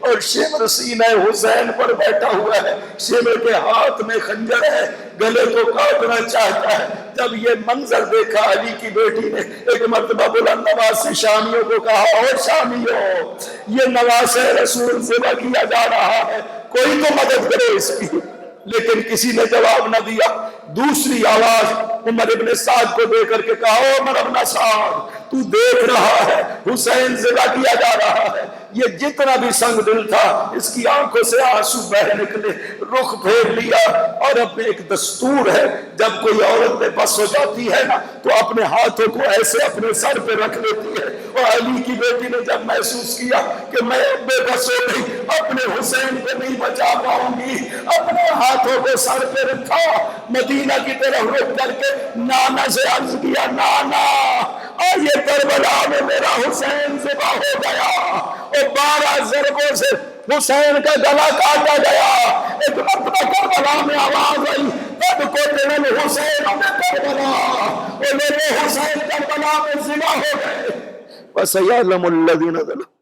اور شمر سینہ حسین پر بیٹھا ہوا ہے، شمر کے ہاتھ میں خنجر ہے، گلے کو کاٹنا چاہتا ہے۔ جب یہ منظر دیکھا علی کی بیٹی نے ایک مرتبہ بلند آواز سے شامیوں کو کہا، اور شامیوں یہ نواز رسول ذبح کیا جا رہا ہے، کوئی تو مدد کرے اس کی، لیکن کسی نے جواب نہ دیا۔ دوسری آواز عمر ابن سعد کو دے کر کے کہا، عمر ابن سعد تو دیکھ رہا ہے حسین ذبح کیا جا رہا ہے۔ یہ جتنا بھی سنگ دل تھا اس کی آنکھوں سے آنسو بہہ نکلے، رخ پھیر لیا، اور اپنے ایک دستور ہے جب کوئی عورت بے بس ہو جاتی ہے نا تو اپنے ہاتھوں کو ایسے اپنے سر پہ رکھ لیتی ہے، اور علی کی بیٹی نے جب محسوس کیا کہ میں بے بس ہو گئی، اپنے حسین کو نہیں بچا پاؤں گی، اپنے ہاتھوں کو سر پہ رکھا، مدینہ کی طرف رخ کر کے نانا سے عرض کیا، نانا آئیے کربلا میں میرا حسین ذبح ہو گیا، اور 12 ضربوں سے حسین کا گلا کاٹا گیا۔ ایک مرتبہ کربلا میں آواز آئی، قد قتل الحسین کربلا، اور میرے حسین کربلا میں ذبح ہو گئے۔ وَسَيَعْلَمُ الَّذِينَ ظَلَمُوا